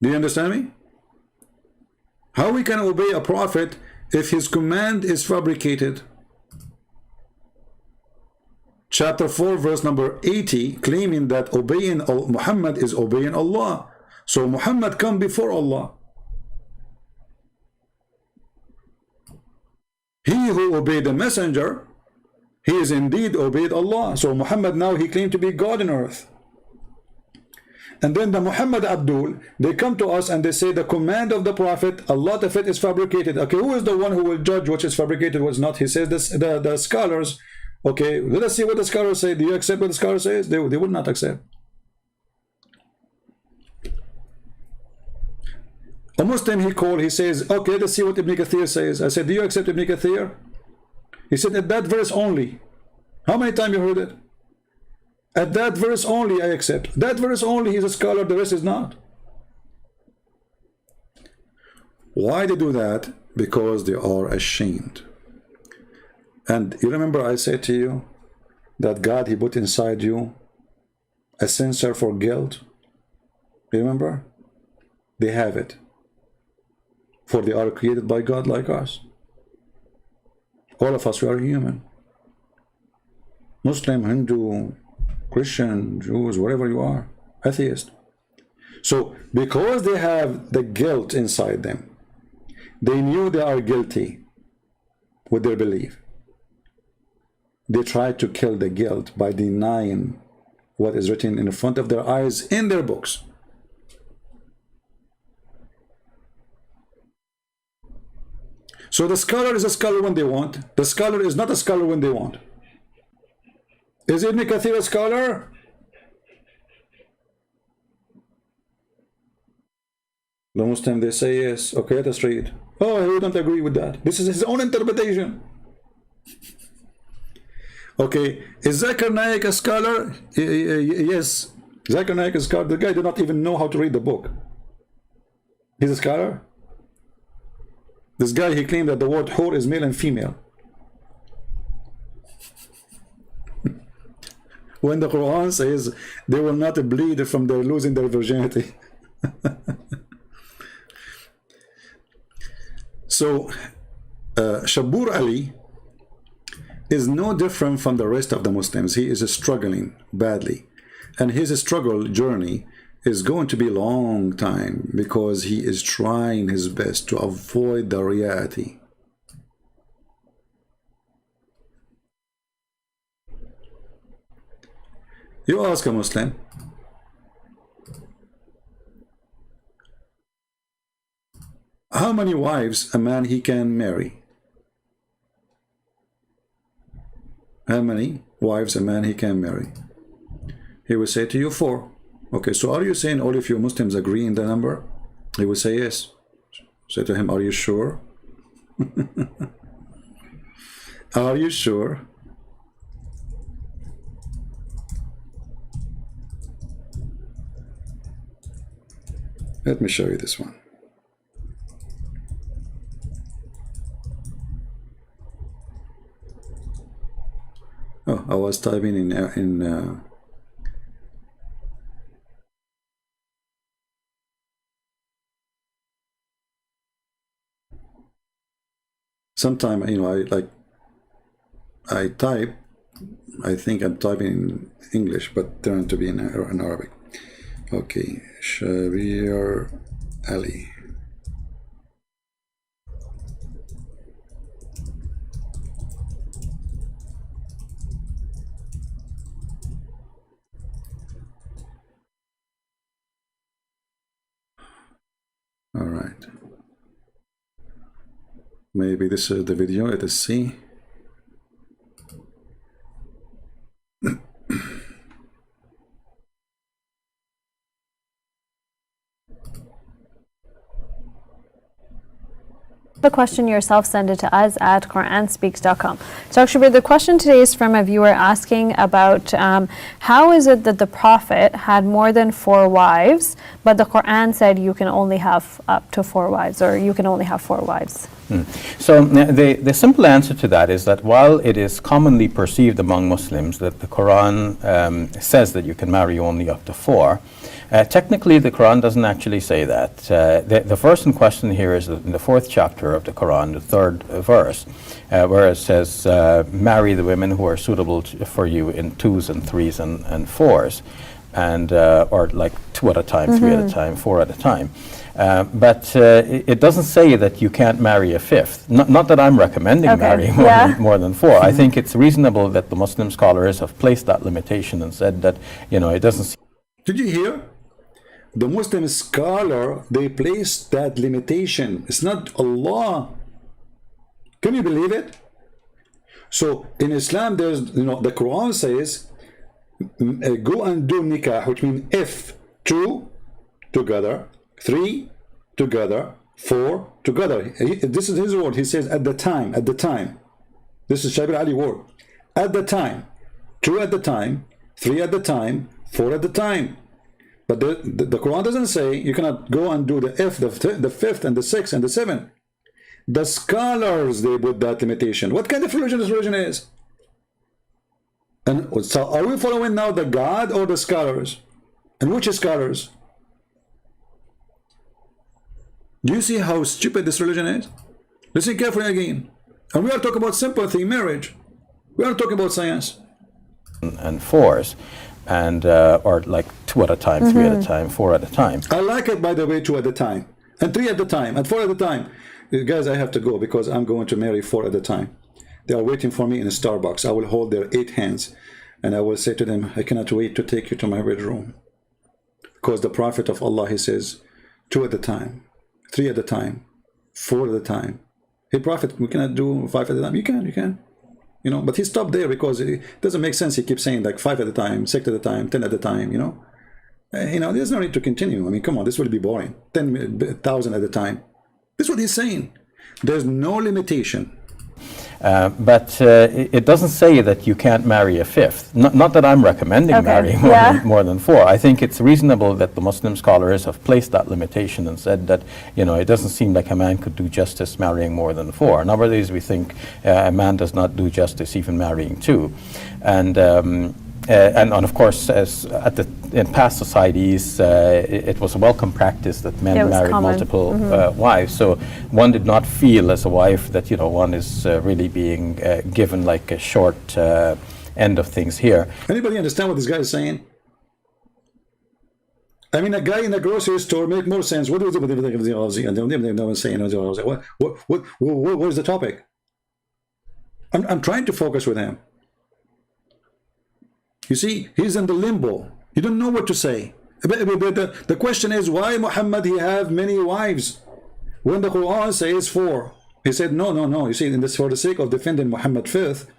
Do you understand me? How we can obey a prophet if his command is fabricated? Chapter 4, verse number 80, claiming that obeying Muhammad is obeying Allah. So Muhammad come before Allah. He who obeyed the messenger, he is indeed obeyed Allah. So Muhammad now, he claimed to be God on earth. And then the Muhammad Abdul, they come to us and they say the command of the Prophet, a lot of it is fabricated. Okay, who is the one who will judge what is fabricated, what is not? He says this, the scholars. Okay, let us see what the scholars say. Do you accept what the scholar says? They would not accept. A Muslim he called, he says, okay, let's see what Ibn Kathir says. I said, do you accept Ibn Kathir? He said, at that verse only. How many times you heard it? At that verse only I accept. That verse only, he's a scholar, the rest is not. Why they do that? Because they are ashamed. And you remember I said to you that God, he put inside you a sensor for guilt. You remember? They have it. For they are created by God like us. All of us, we are human. Muslim, Hindu, Christian, Jews, wherever you are, atheist. So, because they have the guilt inside them, they knew they are guilty with their belief. they try to kill the guilt by denying what is written in front of their eyes in their books. So the scholar is a scholar when they want. The scholar is not a scholar when they want. Is Ibn Kathir a scholar? The Muslim, they say yes. Okay, let us read. Oh, we don't agree with that. This is his own interpretation. Okay, is Zakir Naik a scholar? Yes. Zakir Naik is a scholar. The guy did not even know how to read the book. He's a scholar? This guy, he claimed that the word whore is male and female. When the Quran says they will not bleed from their losing their virginity. So, Shabir Ally is no different from the rest of the Muslims. He is struggling badly. And his struggle journey is going to be a long time because he is trying his best to avoid the reality. You ask a Muslim, how many wives a man he can marry? How many wives a man he can marry? He will say to you 4. Okay, so are you saying all of you Muslims agree in the number? He will say yes. Say to him, are you sure? Are you sure? Let me show you this one. Oh, I was typing in sometime, you know, I type, I think I'm typing in English, but turn to be in Arabic. Okay, Shabir Ally. All right. Maybe this is the video. Let us see. The question yourself, send it to us at QuranSpeaks.com. So Shabir, the question today is from a viewer asking about how is it that the Prophet had more than 4 wives, but the Quran said you can only have up to 4 wives, or you can only have 4 wives? So the simple answer to that is that while it is commonly perceived among Muslims that the Quran says that you can marry only up to 4, technically the Quran doesn't actually say that. The verse in question here is in the 4th chapter of the Quran, the 3rd verse, where it says, marry the women who are suitable for you in 2s and 3s and 4s, and or like 2 at a time, 3 at a time, 4 at a time. But it doesn't say that you can't marry a 5th. Not that I'm recommending marrying more than 4. I think it's reasonable that the Muslim scholars have placed that limitation and said that, you know, it doesn't. Did you hear? The Muslim scholar, they placed that limitation. It's not Allah. Can you believe it? So in Islam, there's, you know, the Quran says, go and do nikah, which means if 2 together, 3 together, 4 together. This is his word. He says at the time, at the time. This is Shabir Ally word. At the time. 2 at the time, 3 at the time, 4 at the time. But the Quran doesn't say you cannot go and do the if, the 5th and the 6th and the 7th. The scholars, they put that limitation. What kind of religion this religion is? And so are we following now the God or the scholars? And which scholars? Do you see how stupid this religion is? Listen carefully again. And we are talking about simple thing, marriage. We are talking about science. And 4s. And or like 2 at a time, 3 at a time, 4 at a time. I like it, by the way, 2 at a time, and 3 at a time, and 4 at a time. Guys, I have to go because I'm going to marry 4 at a time. They are waiting for me in a Starbucks. I will hold their 8 hands and I will say to them, I cannot wait to take you to my bedroom. Because the Prophet of Allah, he says, 2 at a time, 3 at a time, 4 at a time. Hey, Prophet, we cannot do 5 at a time. You can. You know, but he stopped there because it doesn't make sense. He keeps saying like 5 at a time, 6 at a time, 10 at a time, you know. There's no need to continue. I mean, come on, this will be boring. 10,000 at a time. This is what he's saying. There's no limitation. But it doesn't say that you can't marry a fifth. Not that I'm recommending marrying more than 4. I think it's reasonable that the Muslim scholars have placed that limitation and said that, it doesn't seem like a man could do justice marrying more than 4. Nowadays we think a man does not do justice even marrying 2. And of course, in past societies, it was a welcome practice that men married multiple wives. So one did not feel as a wife that one is really being given like a short end of things here. Anybody understand what this guy is saying? I mean, a guy in a grocery store make more sense. What is the topic? I'm trying to focus with him. You see, he's in the limbo. You don't know what to say. The question is, why Muhammad he have many wives when the Quran says 4? He said no. You see, for the sake of defending Muhammad fifth,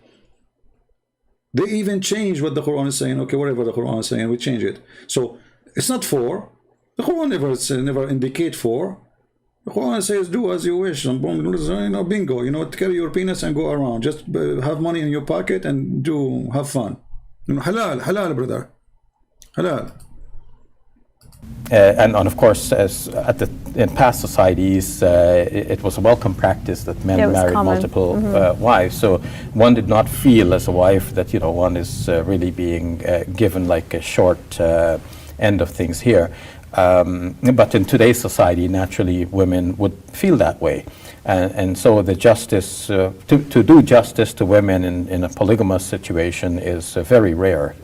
they even change what the Quran is saying. Okay, whatever the Quran is saying, we change it. So it's not 4. The Quran never indicate 4. The Quran says do as you wish. Bingo. Carry your penis and go around. Just have money in your pocket and have fun. Halal, brother. Halal. And of course, in past societies, it was a welcome practice that men married multiple wives. So one did not feel as a wife that one is really being given like a short end of things here. But in today's society, naturally, women would feel that way. And so the justice, to do justice to women in a polygamous situation is very rare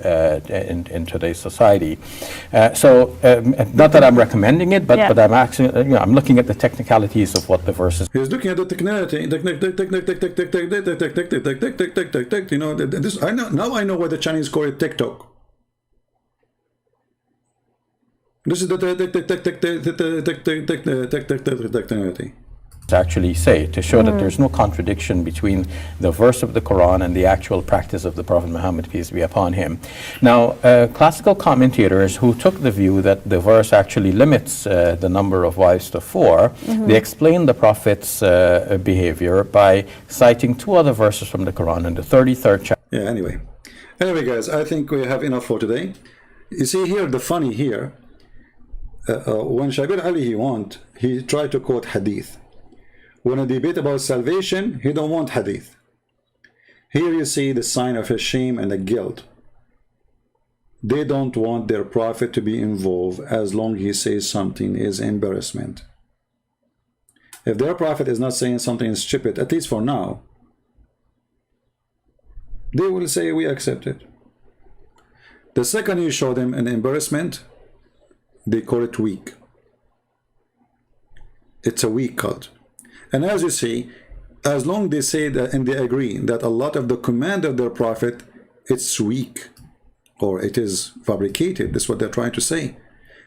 in today's society. Not that I'm recommending it, but I'm actually, I'm looking at the technicalities of what the verses. He's looking at the technicality. Now I know why the Chinese call it TikTok. This is the technicality. Actually say to show that there's no contradiction between the verse of the Quran and the actual practice of the Prophet Muhammad, peace be upon him. Now, classical commentators who took the view that the verse actually limits the number of wives to 4, they explain the Prophet's behavior by citing 2 other verses from the Quran in the 33rd chapter. Anyway guys, I think we have enough for today. You see here, the funny here, when Shabir Ally he tried to quote hadith. When a debate about salvation, he don't want hadith. Here you see the sign of a shame and a guilt. They don't want their prophet to be involved as long as he says something is embarrassment. If their prophet is not saying something stupid, at least for now, they will say we accept it. The second you show them an embarrassment, they call it weak. It's a weak cult. And as you see, as long they say that and they agree that a lot of the command of their prophet, it's weak or it is fabricated, that's what they're trying to say,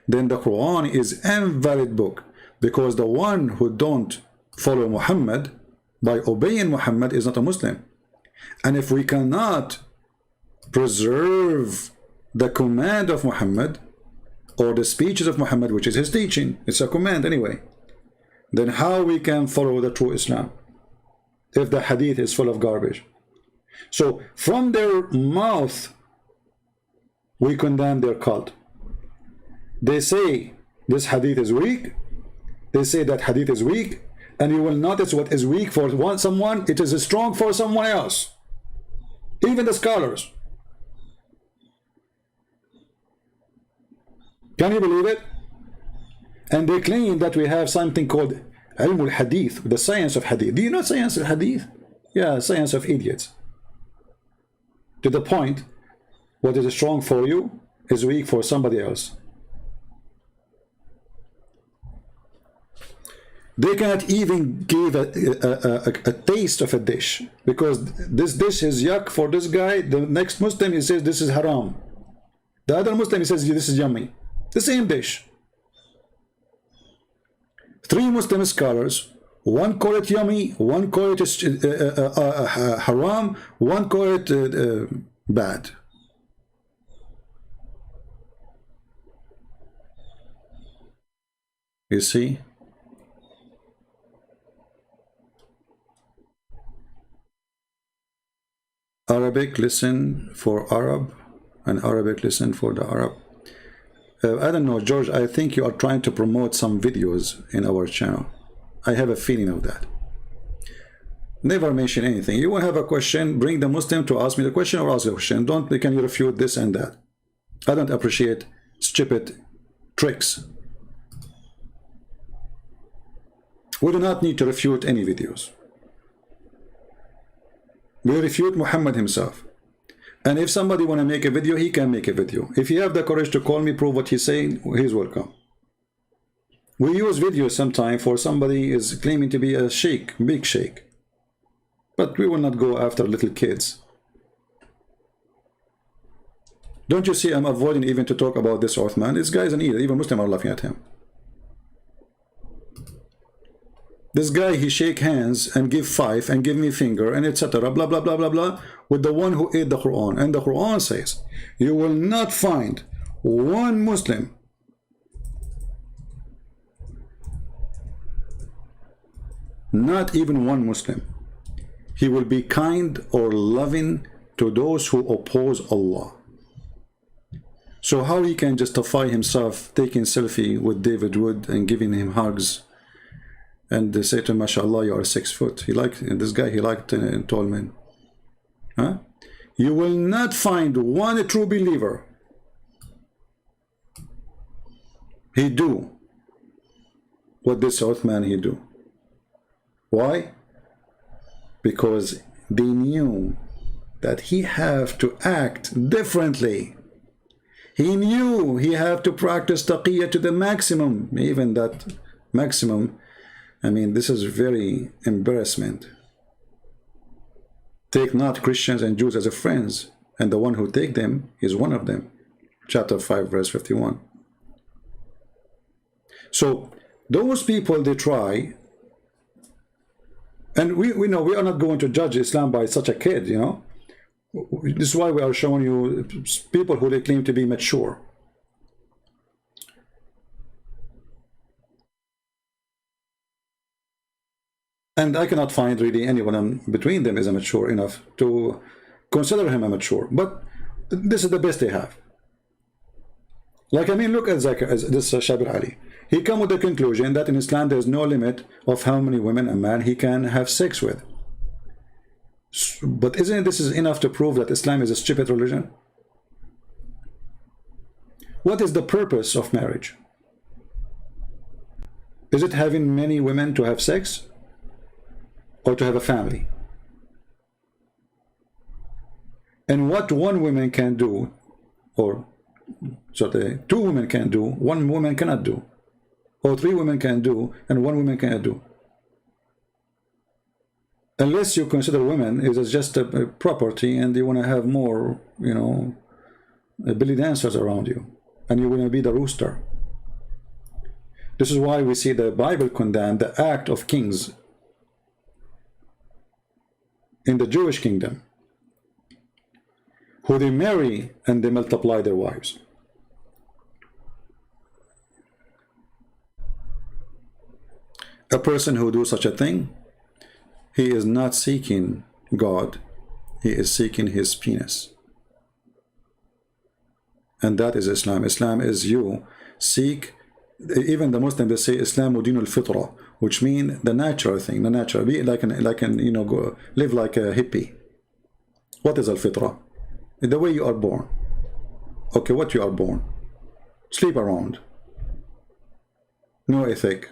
then the Quran is an invalid book, because the one who don't follow Muhammad by obeying Muhammad is not a Muslim. And if we cannot preserve the command of Muhammad or the speeches of Muhammad, which is his teaching, it's a command anyway, then how we can follow the true Islam if the hadith is full of garbage? So from their mouth we condemn their cult. They say this hadith is weak, they say that hadith is weak, and you will notice what is weak for someone, it is strong for someone else. Even the scholars. Can you believe it? And they claim that we have something called Ilm al-Hadith, the science of Hadith. Do you know science of Hadith? Yeah, science of idiots. To the point, what is strong for you is weak for somebody else. They cannot even give a taste of a dish, because this dish is yuck for this guy. The next Muslim, he says this is haram. The other Muslim, he says this is yummy. The same dish. 3 Muslim scholars, one call it yummy, one call it haram, one call it bad. You see? Arabic listen for Arab, and Arabic listen for the Arab. I don't know, George, I think you are trying to promote some videos in our channel. I have a feeling of that. Never mention anything. You will have a question, bring the Muslim to ask me the question or ask the question. Don't, can you refute this and that? I don't appreciate stupid tricks. We do not need to refute any videos. We refute Muhammad himself. And if somebody want to make a video, he can make a video. If you have the courage to call me, prove what he's saying, he's welcome. We use videos sometimes for somebody is claiming to be a sheikh, big sheikh. But we will not go after little kids. Don't you see I'm avoiding even to talk about this Uthman? This guy is an idiot. Even Muslims are laughing at him. This guy, he shake hands and give 5 and give me finger and etc. blah blah blah blah blah with the one who ate the Quran. And the Quran says, you will not find one Muslim not even one Muslim. He will be kind or loving to those who oppose Allah. So how he can justify himself taking selfie with David Wood and giving him hugs? And they say to him, mashallah, you are 6 foot. He liked, and this guy, he liked tall men. Huh? You will not find one true believer. He do what this Uthman he do. Why? Because they knew that he have to act differently. He knew he have to practice taqiyya to the maximum. Even that maximum, I mean, this is very embarrassment. Take not Christians and Jews as a friends, and the one who take them is one of them. Chapter 5, verse 51. So those people, they try, and we know we are not going to judge Islam by such a kid, you know. This is why we are showing you people who they claim to be mature. And I cannot find really anyone between them is mature enough to consider him a mature. But this is the best they have. Like, I mean, look at this Shabir Ally. He come with the conclusion that in Islam there is no limit of how many women a man he can have sex with. But isn't this is enough to prove that Islam is a stupid religion? What is the purpose of marriage? Is it having many women to have sex? Or to have a family? And what one woman can do, or so the 2 women can do, 1 woman cannot do, or 3 women can do, and 1 woman cannot do. Unless you consider women as just a property, and you want to have more, you know, belly dancers around you, and you want to be the rooster. This is why we see the Bible condemn the act of kings in the Jewish kingdom, who they marry and they multiply their wives. A person who do such a thing, he is not seeking God, he is seeking his penis. And that is Islam. Islam is you seek, even the Muslims, they say Islam dinul fitra, which means the natural thing, the natural, be like an you know, go live like a hippie. What is al-fitra? The way you are born. Okay, what you are born? Sleep around. No ethic.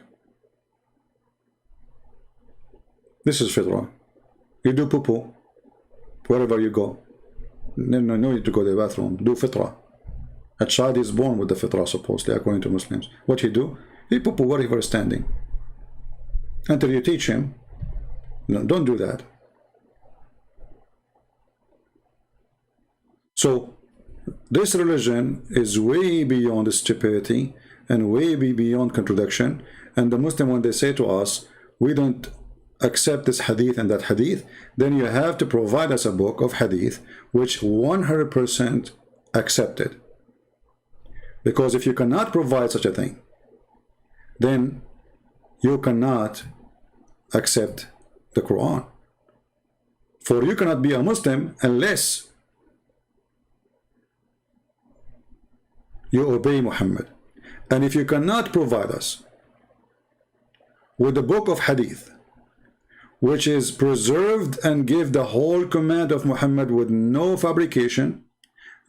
This is fitra. You do poo-poo wherever you go. No need to go to the bathroom. Do fitra. A child is born with the fitra, supposedly, according to Muslims. What he do? He poo-poo wherever standing. until you teach him. No, don't do that. So this religion is way beyond stupidity and way beyond contradiction. And the Muslim, when they say to us, we don't accept this hadith and that hadith, then you have to provide us a book of hadith which 100% accepted. Because if you cannot provide such a thing, then you cannot accept the Quran. For you cannot be a Muslim unless you obey Muhammad. And if you cannot provide us with a book of hadith which is preserved and give the whole command of Muhammad with no fabrication,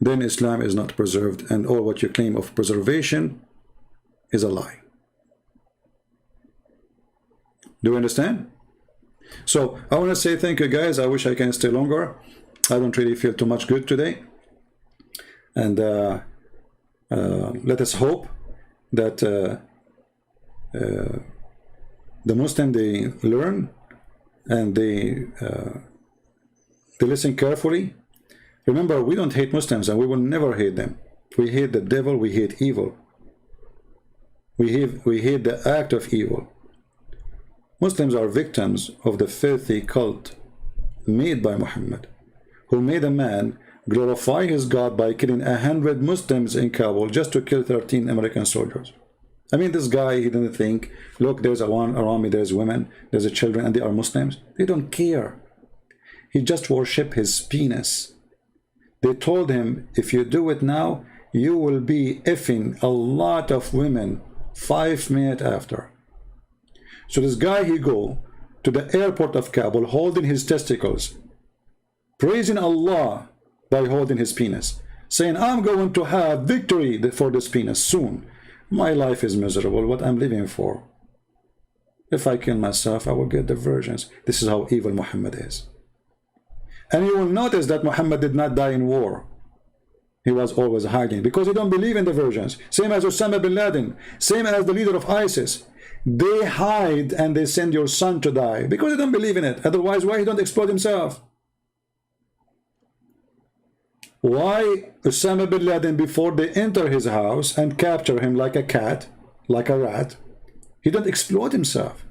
then Islam is not preserved, and all what you claim of preservation is a lie. Do you understand? So I want to say thank you guys. I wish I can stay longer. I don't really feel too much good today. And let us hope that the Muslim, they learn and they listen carefully. Remember, we don't hate Muslims, and we will never hate them. We hate the devil, we hate evil. We hate the act of evil. Muslims are victims of the filthy cult made by Muhammad, who made a man glorify his God by killing 100 Muslims in Kabul just to kill 13 American soldiers. I mean, this guy, he didn't think, look, there's a one around me, there's women, there's a children, and they are Muslims. They don't care. He just worshiped his penis. They told him, if you do it now, you will be effing a lot of women 5 minutes after. So this guy, he go to the airport of Kabul holding his testicles, praising Allah by holding his penis, saying, I'm going to have victory for this penis soon. My life is miserable, what I'm living for. If I kill myself, I will get the virgins. This is how evil Muhammad is. And you will notice that Muhammad did not die in war. He was always hiding because he don't believe in the virgins. Same as Osama bin Laden, same as the leader of ISIS. They hide and they send your son to die because they don't believe in it. Otherwise, why he don't explode himself? Why Osama bin Laden, before they enter his house and capture him like a cat, like a rat, he don't explode himself?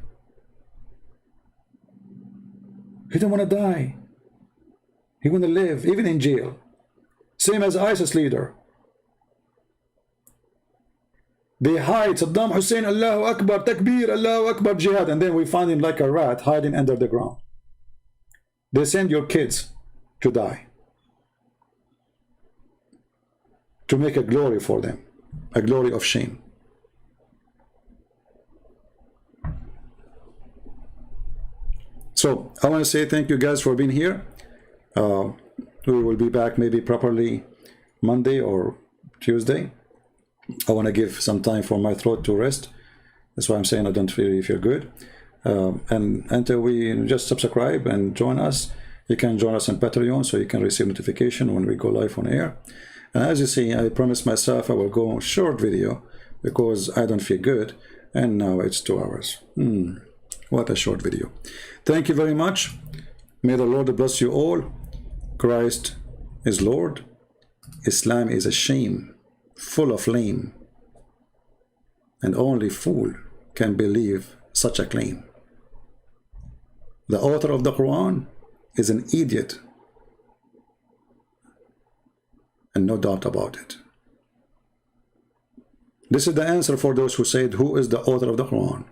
He don't want to die. He want to live, even in jail. Same as ISIS leader. They hide Saddam Hussein, Allahu Akbar, Takbir, Allahu Akbar, Jihad, and then we find him like a rat hiding under the ground. They send your kids to die, to make a glory for them, a glory of shame. So I want to say thank you guys for being here. We will be back maybe properly Monday or Tuesday. I want to give some time for my throat to rest. That's why I'm saying I don't really feel good. And until we just subscribe and join us, you can join us on Patreon so you can receive notification when we go live on air. And as you see, I promised myself I will go short video because I don't feel good. And now it's 2 hours. What a short video. Thank you very much. May the Lord bless you all. Christ is Lord. Islam is a shame, full of lame. And only fool can believe such a claim. The author of the Quran is an idiot. And no doubt about it. This is the answer for those who said, who is the author of the Quran?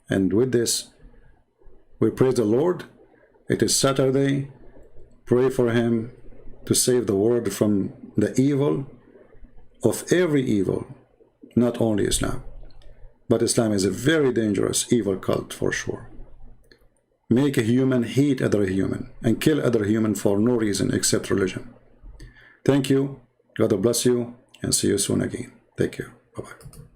And with this, we praise the Lord. It is Saturday. Pray for him to save the world from the evil of every evil, not only Islam. But Islam is a very dangerous evil cult for sure. Make a human hate other human and kill other human for no reason except religion. Thank you. God bless you and see you soon again. Take care. Bye-bye.